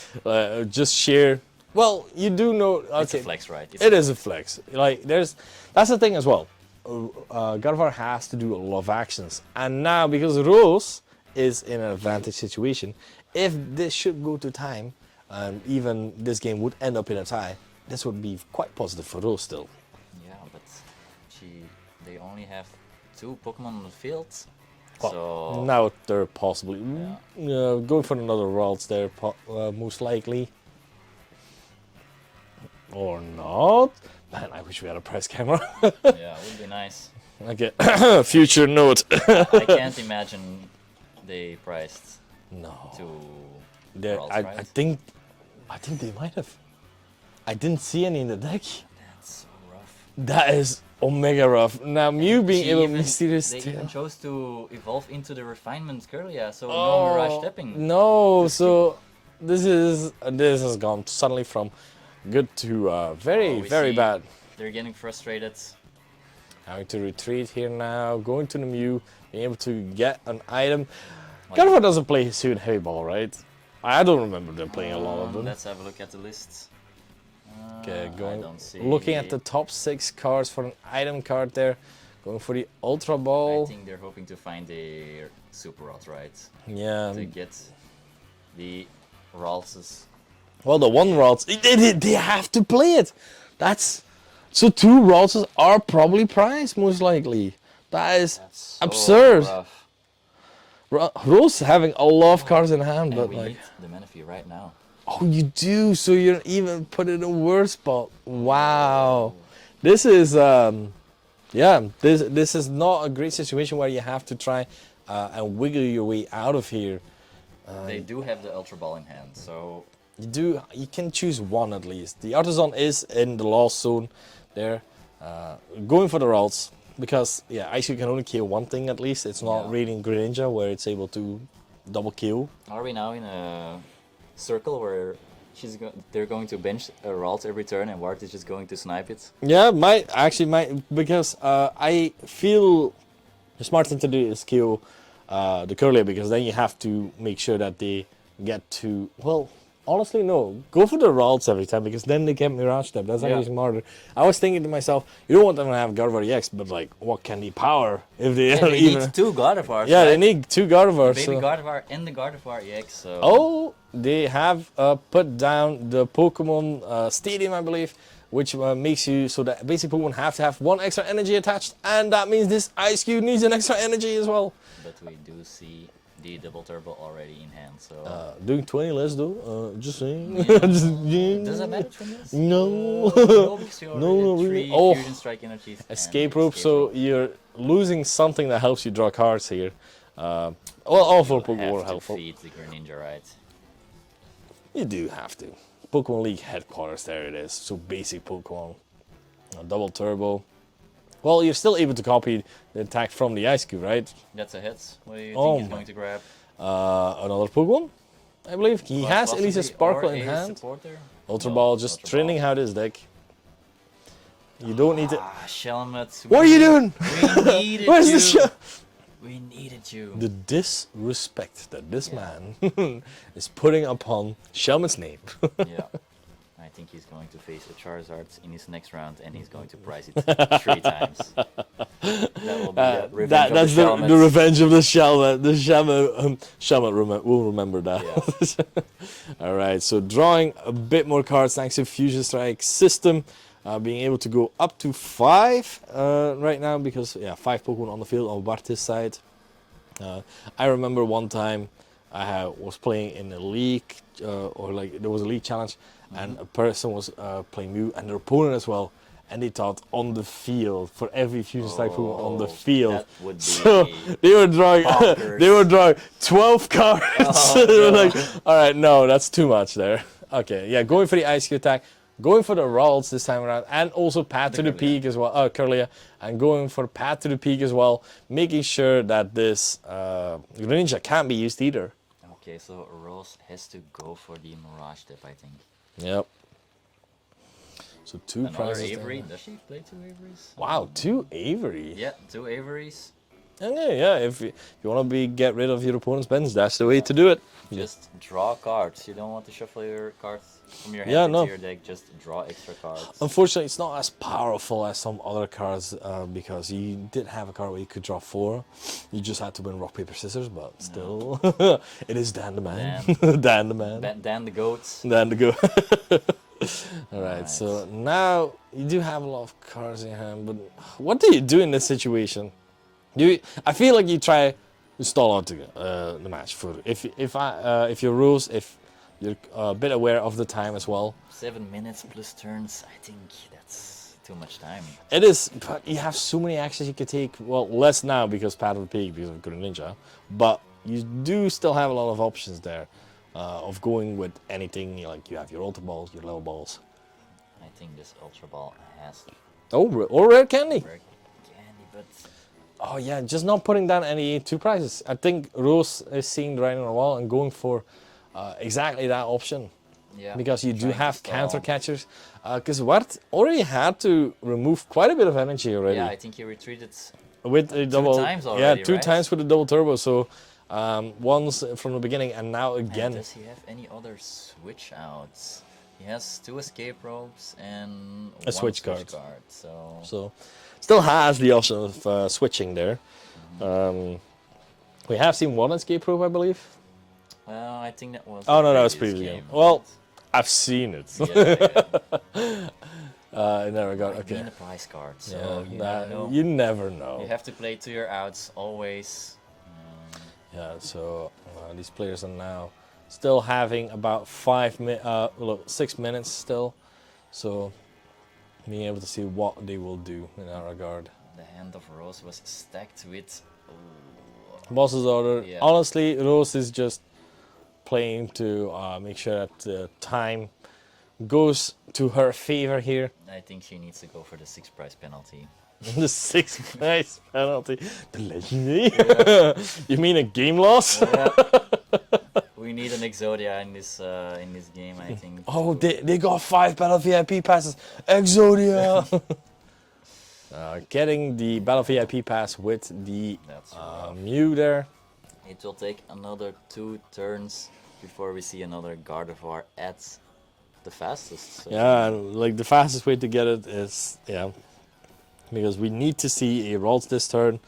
Just sheer. Well, you do know. Okay. It's a flex, right? It is a flex. Like that's the thing as well. Gardevoir has to do a lot of actions, and now because Roos is in an advantage situation, if this should go to time. And even this game would end up in a tie, this would be quite positive for Roos still. Yeah, but they only have 2 Pokemon on the field. Well, so now they're possibly going for another Ralts there, most likely. Or not. Man, I wish we had a press camera. Yeah, it would be nice. Okay, future note. I can't imagine they priced I think they might have. I didn't see any in the deck. That's so rough. That is omega rough. Now Mew being able to mysterious. They even chose to evolve into the refinement Curlia, so no Mirage Stepping. No, so this has gone suddenly from good to very bad. They're getting frustrated. Having to retreat here now, going to the Mew, being able to get an item. Gardevoir doesn't play Soon Heavy Ball, right? I don't remember them playing a lot of them. Let's have a look at the list. Okay, looking at the top 6 cards for an item card there. Going for the Ultra Ball. I think they're hoping to find a Super Rod, right? Yeah. To get the Ralts. Well, the one Ralts, they have to play it. So 2 Ralts are probably priced, most likely. That's so absurd. Rough. Roos having a lot of cards in hand, but we need the Manaphy right now. Oh, you do. So you're even put in a worse spot. Wow, this is this is not a great situation where you have to try and wiggle your way out of here. They do have the Ultra Ball in hand, so You can choose one at least. The Artisan is in the lost zone there, going for the rolls because Ice Cube can only kill one thing at least. It's not really in Greninja where it's able to double kill. are we now in a circle where they're going to bench Ralts every turn and Wart is just going to snipe it? Yeah, might because I feel the smart thing to do is kill the Curlier because then you have to make sure that they get to, well, honestly no, go for the Ralts every time because then they get Mirage Step. That's actually smarter. I was thinking to myself, you don't want them to have Gardevoir EX, but like, what can they power if they They even... need 2 Gardevoirs. Yeah, right? they need 2 Gardevoirs. Baby Gardevoir and the Gardevoir EX. So. Oh, they have put down the Pokemon Stadium, I believe, which makes you so that basic Pokemon have to have 1 extra energy attached, and that means this Ice Cube needs an extra energy as well. But we do see the double turbo already in hand, so Doing 20 less though, just saying. does that matter from this? No. No, because you No, already really. 3 Oh. fusion strike energies. and Escape rope, so you're losing something that helps you draw cards here. Well, all four Pokemon are have to helpful. feed the Greninja, right? You do have to. Pokemon League headquarters, there it is. So basic Pokemon. Double turbo. Well, you're still able to copy the attack from the Ice Cube, right? That's a hit. What do you Oh think he's my- going to grab? Another Pokemon, I believe. He has at least a Possibly, Sparkle or in a hand. supporter? Ultra No, Ball just Ultra training Ball. out his deck. You don't need to... Shelmet. What are you doing? We needed Where's you. the show? We needed you. The disrespect that this man is putting upon Shelmet's name. Yeah. I think he's going to face a Charizard in his next round, and he's going to price it 3 times. That will be the revenge That's of the the Shelmet. revenge of the Shelmet. The Shelmet will remember that. Yeah. All right, so drawing a bit more cards thanks to Fusion Strike system. Being able to go up to 5 right now because 5 Pokemon on the field on Bartis' side. I remember one time I was playing in a league or like there was a league challenge and a person was playing Mew and their opponent as well, and they thought on the field for every Fusion Strike Pokemon on the field. That would be So they were drawing bonkers. they were drawing 12 cards. Oh, They were no. like, all right, no, that's too much there. Okay, yeah, going for the Ice Cube attack. Going for the Ralts this time around, and also Path to the Peak as well, Curlier, and going for Path to the Peak as well, making sure that this Greninja can't be used either. Okay, so Roos has to go for the Mirage Step, I think. Yep. So 2 Another prizes. Avery. there. Does she play 2 Averys? Wow, 2 Avery. Yeah, 2 Averys. And yeah, if you want to get rid of your opponent's bench, that's the way to do it. Just draw cards. You don't want to shuffle your cards from your hand Yeah, into no. your deck. Just draw extra cards. Unfortunately, it's not as powerful as some other cards because you did have a card where you could draw 4. You just had to win rock, paper, scissors, but still, it is Dan the man. Dan the man. Dan the goats. Dan the go. All right, Alright. so now you do have a lot of cards in your hand, but what do you do in this situation? I feel like you try to stall out the match for if you're Roos, if you're a bit aware of the time as well. 7 minutes plus turns. I think that's too much time. It is, but you have so many actions you could take. Well, less now because Path of the Peak because of Greninja, but you do still have a lot of options there of going with anything. Like you have your Ultra Balls, your Level Balls. I think this Ultra Ball has Or Rare Candy. rare candy, but Oh yeah, just not putting down any 2 prizes. I think Roos is seeing the writing on the wall and going for exactly that option. yeah. Because you do trying to have stall. counter catchers. Because Wart already had to remove quite a bit of energy already. Yeah, I think he retreated. With a double, times yeah, already, 2 right? times with the double turbo. So once from the beginning and now And again. does he have any other switch outs? He has 2 escape ropes and A one switch card. So So still has the option of switching there. We have seen 1 escape rope, I believe. well, I think that was. Oh the no, that was previous previous game. game. Well, I've seen it. Yeah. In that regard, Might be okay. in the prize card, so Yeah, you that- never know. you never know. You have to play to your outs always. Yeah, so these players are now still having about 6 minutes still. So being able to see what they will do in that regard. The hand of Rose was stacked with Boss's order. Yeah. Honestly, Roos is just playing to make sure that the time goes to her favor here. I think she needs to go for the 6 prize penalty. The 6th prize penalty. The legendary. You mean a game loss? Yeah. We need an Exodia in this game, I think. Oh, they got 5 Battle VIP passes. Exodia! Getting the Battle VIP pass with the That's Mew there. It will take another 2 turns before we see another Gardevoir at the fastest. So. Yeah, and like the fastest way to get it is, yeah, because we need to see a Ralts this turn.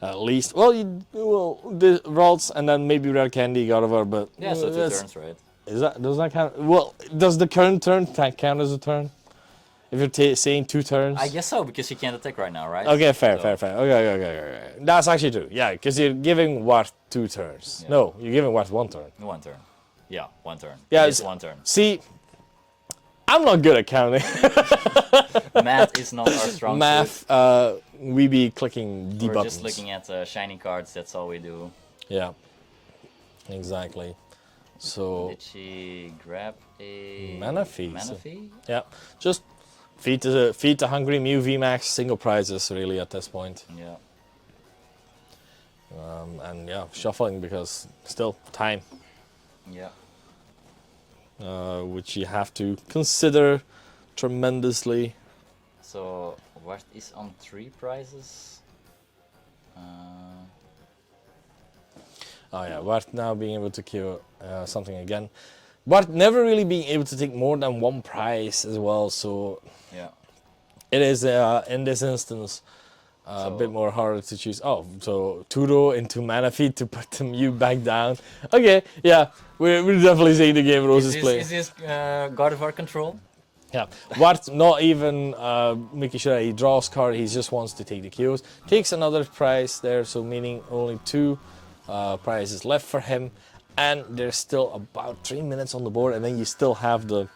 At least, well, the Ralts and then maybe Rare Candy, Gardevoir, but... Yeah, so 2 turns, right? Does that count? Well, does the current turn count as a turn? If you're saying 2 turns? I guess so, because you can't attack right now, right? Okay, fair. Okay. That's actually true. Yeah, because you're giving Wart 2 turns. Yeah. No, you're giving Wart 1 turn. 1 turn. Yeah, 1 turn. Yeah, It's 1 turn. See, I'm not good at counting. Math is not our strong Math, suit. we be clicking D We're buttons. just looking at shiny cards, that's all we do. Yeah, exactly. So, Did she grab a... Manaphy. Manaphy? yeah, just feed the hungry Mew VMAX single prizes really at this point. Yeah. And yeah, shuffling because still time. Yeah. Which you have to consider tremendously. So, what is on 3 prizes? Oh yeah, Wart now being able to kill something again. Wart never really being able to take more than 1 prize as well, so Yeah. it is in this instance a bit more harder to choose. Oh, so Turo into Manaphy to put the Mew back down. Okay, yeah, we're definitely seeing the game Roos is playing. Is this Gardevoir control? Yeah, Wart not even making sure that he draws card, he just wants to take the kills. Takes another prize there, so meaning only 2 prizes left for him. And there's still about 3 minutes on the board, and then you still have the...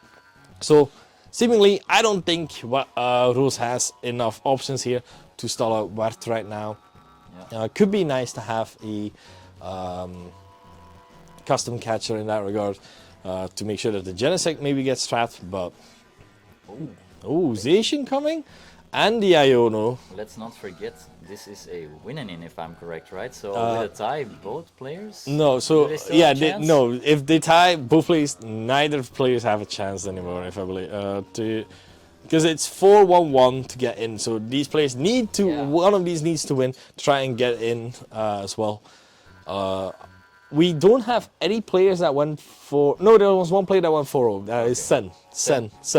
So, seemingly, I don't think Roos has enough options here to stall out Wart right now. Yeah. Could be nice to have a custom catcher in that regard to make sure that the Genesect maybe gets trapped, but... Oh, Zacian coming? And the Iono. Let's not forget, this is a win-in if I'm correct, right? So with a tie, both players? No, Do so they still yeah, have a chance? no. If they tie, both players, neither players have a chance anymore. If I believe, because it's 4-1-1 to get in. So these players need to. Yeah. One of these needs to win to try and get in as well. We don't have any players that went for. No, there was one player that went 4-0. That is Sen.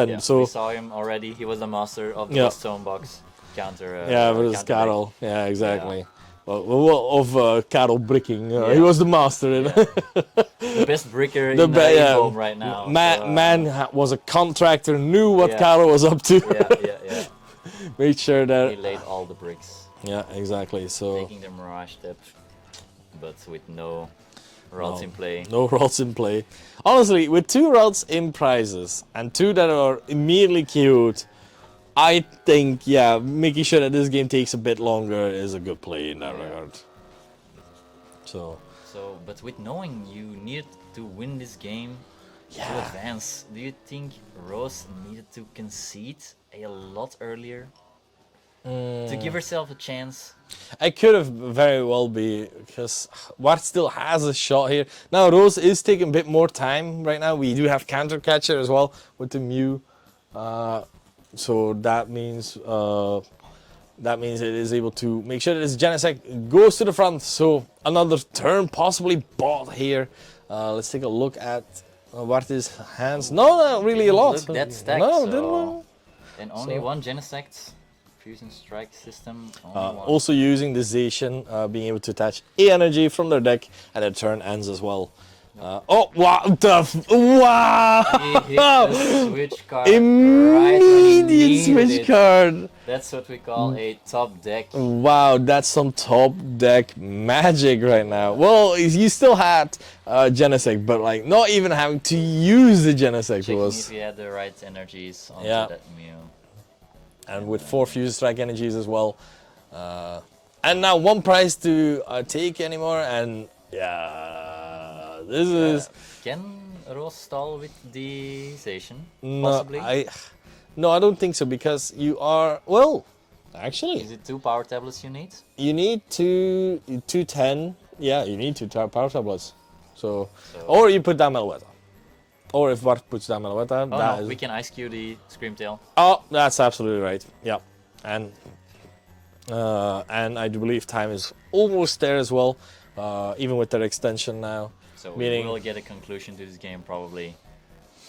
Yeah, So we saw him already. He was the master of the Yeah. Lost Zone box counter. yeah, with his counter Carol. Yeah, exactly. Well, of Carol bricking. Yeah. He was the master in. deck. The best bricker in yeah. home right now. Was a contractor, knew what Yeah. Carol was up to. Yeah. Made sure He that. laid all the bricks, Yeah, exactly. So taking the Mirage step, but with no rods in play. no routes in play. Honestly, with 2 routes in prizes and 2 that are immediately queued, I think making sure that this game takes a bit longer is a good play in that regard. So But with knowing you need to win this game to advance, do you think Roos needed to concede a lot earlier to give herself a chance? it could have very well be because Wart still has a shot here. Now Roos is taking a bit more time right now. We do have counter catcher as well with the Mew, so that means it is able to make sure that this Genesect goes to the front. So another turn possibly bought here. Let's take a look at Wart's hands. No, not really a lot. Look that stacked, No, so- didn't. And only So- one Genesect fusion strike system. Only one. Also using the Zacian, being able to attach E-energy from their deck, and their turn ends as well. Oh, wow! Wow! He hit the switch card right when he Immediate needed switch it. card. That's what we call a top deck. Wow, that's some top deck magic right now. Well, you still had Genesect, but like not even having to use the Genesect Checking was. if he had the right energies onto Yeah. that Mew. And with 4 Fusion Strike energies as well. And now one prize to take anymore, and yeah, this is Can Roos stall with the station? no, Possibly. I don't think so because you are well. Actually, Is it 2 power tablets you need? you need two 10. Yeah, you need two power tablets. So, or you put down Meloetta. Or if Bart puts down Meloetta, Oh that no, is. we can ice cue the Screamtail. Oh, that's absolutely right. Yeah, and I do believe time is almost there as well, even with their extension now. So Meaning- we will get a conclusion to this game probably.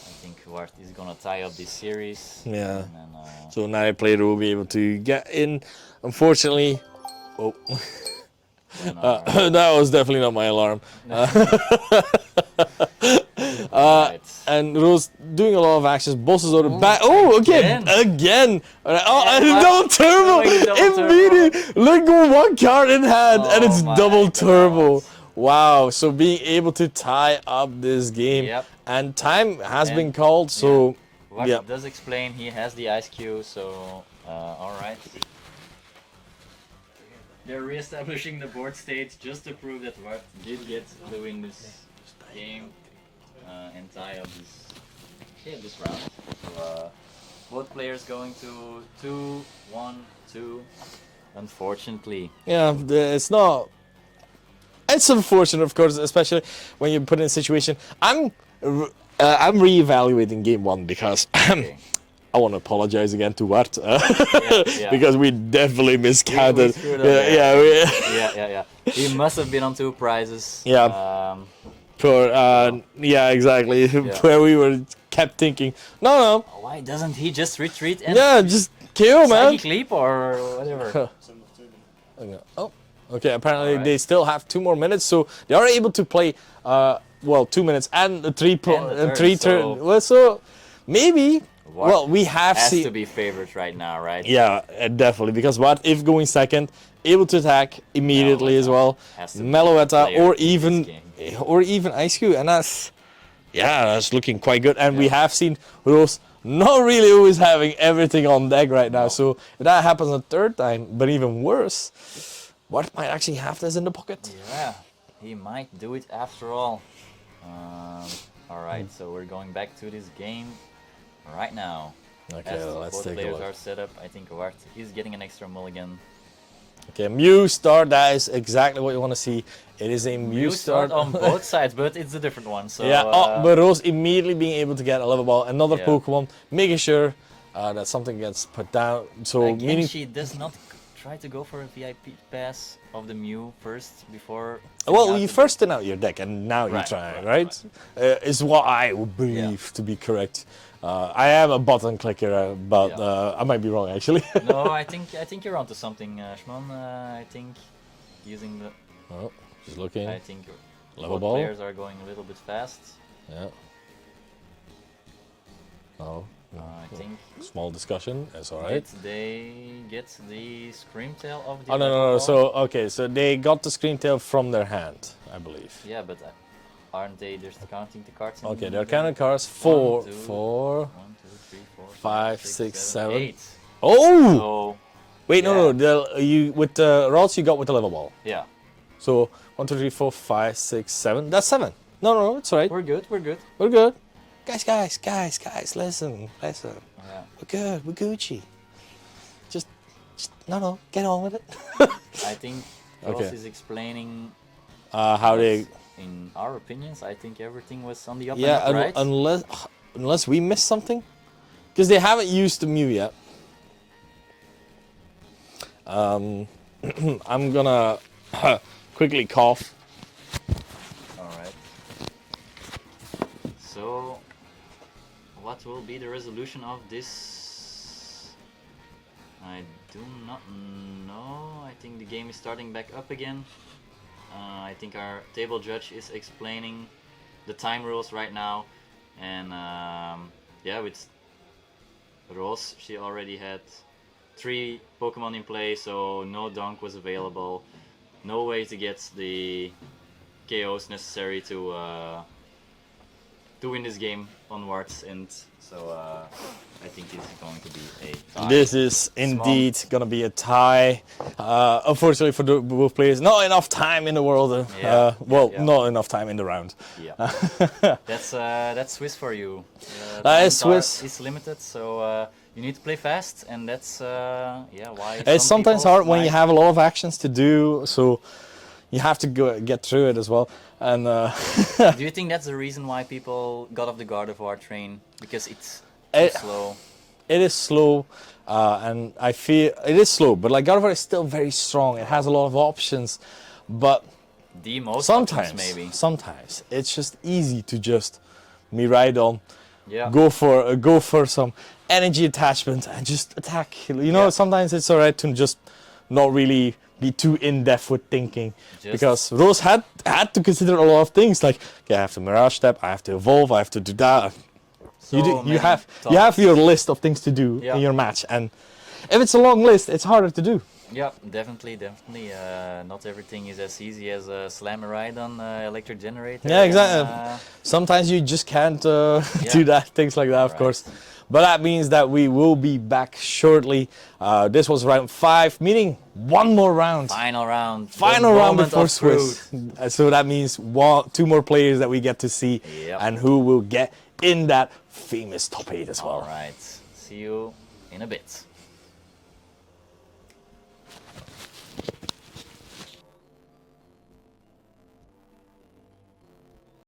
I think Wart is gonna tie up this series. Yeah. And then, So now a player will be able to get in. Unfortunately, oh, then, that was definitely not my alarm. right. And Roos doing a lot of actions. Bosses order Ooh, back. Oh, again. Alright, oh, Yeah, and but- double turbo. Doing double Immediately. Look, one card in hand, and it's Oh my double turbo. God. Wow. So being able to tie up this game. Yep. And time has And- been called. So, Wart yeah. does explain he has the ice cue, so alright. They're re-establishing the board state just to prove that Wart did get to win this game and tie up this round. So both players going to 2-1-2. Unfortunately. Yeah, it's not. It's unfortunate, of course, especially when you put in a situation. I'm reevaluating game one because Okay. I want to apologize again to Wart yeah. because we definitely miscounted. screwed up yeah, there. yeah, we, yeah. He must have been on 2 prizes. Yeah. Yeah, exactly. Where we were kept thinking, no, Why doesn't he just retreat and yeah, just KO, man. psychic leap or whatever? Oh, okay. Apparently Alright. they still have 2 more minutes, so they are able to play. 2 minutes and a three turn, turn. so- Well, so maybe. Wart Well, we have has seen. to be favorites right now, right? Yeah, definitely. Because what if going second, able to attack immediately as well, has to be Meloetta player or in this even Ice Cube, and that's looking quite good. And we have seen Roos not really always having everything on deck right now. No. So if that happens a third time, but even worse, what might actually have this in the pocket? Yeah, he might do it after all. Alright, so we're going back to this game right now. Okay, As let's both take a players look. are set up, I think Wart is getting an extra mulligan. Okay, Mew start. That is exactly what you want to see. It is a Mew You start. start on both sides, but it's a different one. So Yeah, but Roos immediately being able to get a level ball, another Yeah. Pokemon, making sure that something gets put down. So again, meaning, she does not try to go for a VIP pass of the Mew first before. well, sending out you the first thin out your deck, and now you Right, try, right, right? Is what I would believe to be correct. I am a button clicker, but Yeah. I might be wrong actually. No, I think you're onto something, Shmon. I think using the. Oh, just looking. I think Level both ball. players are going a little bit fast. Yeah. Oh, I think small discussion. That's all right. did they get the Screamtail of the. Oh no, level no, no. ball? So okay, so they got the Screamtail from their hand, I believe. Yeah, but aren't they just counting the cards? In Okay, they're the- counting cards. 1, 2, Four. 1, 2, 3, 4, 5, 6, 7. 8. Oh! So Wait, yeah. no. You with the rods you got with the level ball. yeah, So 1, 2, 3, 4, 5, 6, 7. That's 7. No, it's all right. we're good. We're good. We're good. Guys, listen. Yeah. We're good. We're Gucci. Just no. Get on with it. I think Ross Okay. is explaining. How they? In our opinions, I think everything was on the up Yeah, and up, right? unless we missed something, because they haven't used the Mew yet. I'm gonna quickly cough. Alright. So, what will be the resolution of this? I do not know. I think the game is starting back up again. I think our table judge is explaining the time rules right now. And yeah, with Roos, she already had 3 Pokemon in play, so no dunk was available. No way to get the KOs necessary to win this game. onwards, and so I think it's going to be a tie. This is indeed gonna be a tie. Unfortunately for the both players, not enough time in the world. Not enough time in the round. Yeah, that's Swiss for you. That is Swiss. It's limited, so you need to play fast, and that's why. It's some sometimes people hard when you might- have a lot of actions to do, so you have to get through it as well. And Do you think that's the reason why people got off the God of War train? Because it's It- too slow. it is slow, and I feel it is slow. But like God of War is still very strong. It has a lot of options, but The most sometimes, options, maybe. sometimes it's just easy to just me right on. Yeah. Go for some energy attachment and just attack. You know, Yeah. sometimes it's alright to just not really be too in depth with thinking, Just- because Roos had to consider a lot of things. Like, okay, I have to mirage step, I have to evolve, I have to do that. So You many have thoughts. your list of things to do Yeah. in your match, and if it's a long list, it's harder to do. Yeah, definitely. Not everything is as easy as slam a ride on electric generator. Yeah, exactly. And, Sometimes you just can't do Yeah. that, things like that, of Right. course. But that means that we will be back shortly. This was round 5, meaning one more round. final round. the Final round moment before of truth. Swiss. So that means two more players that we get to see, Yep. and who will get in that famous top 8 as well. All right. See you in a bit.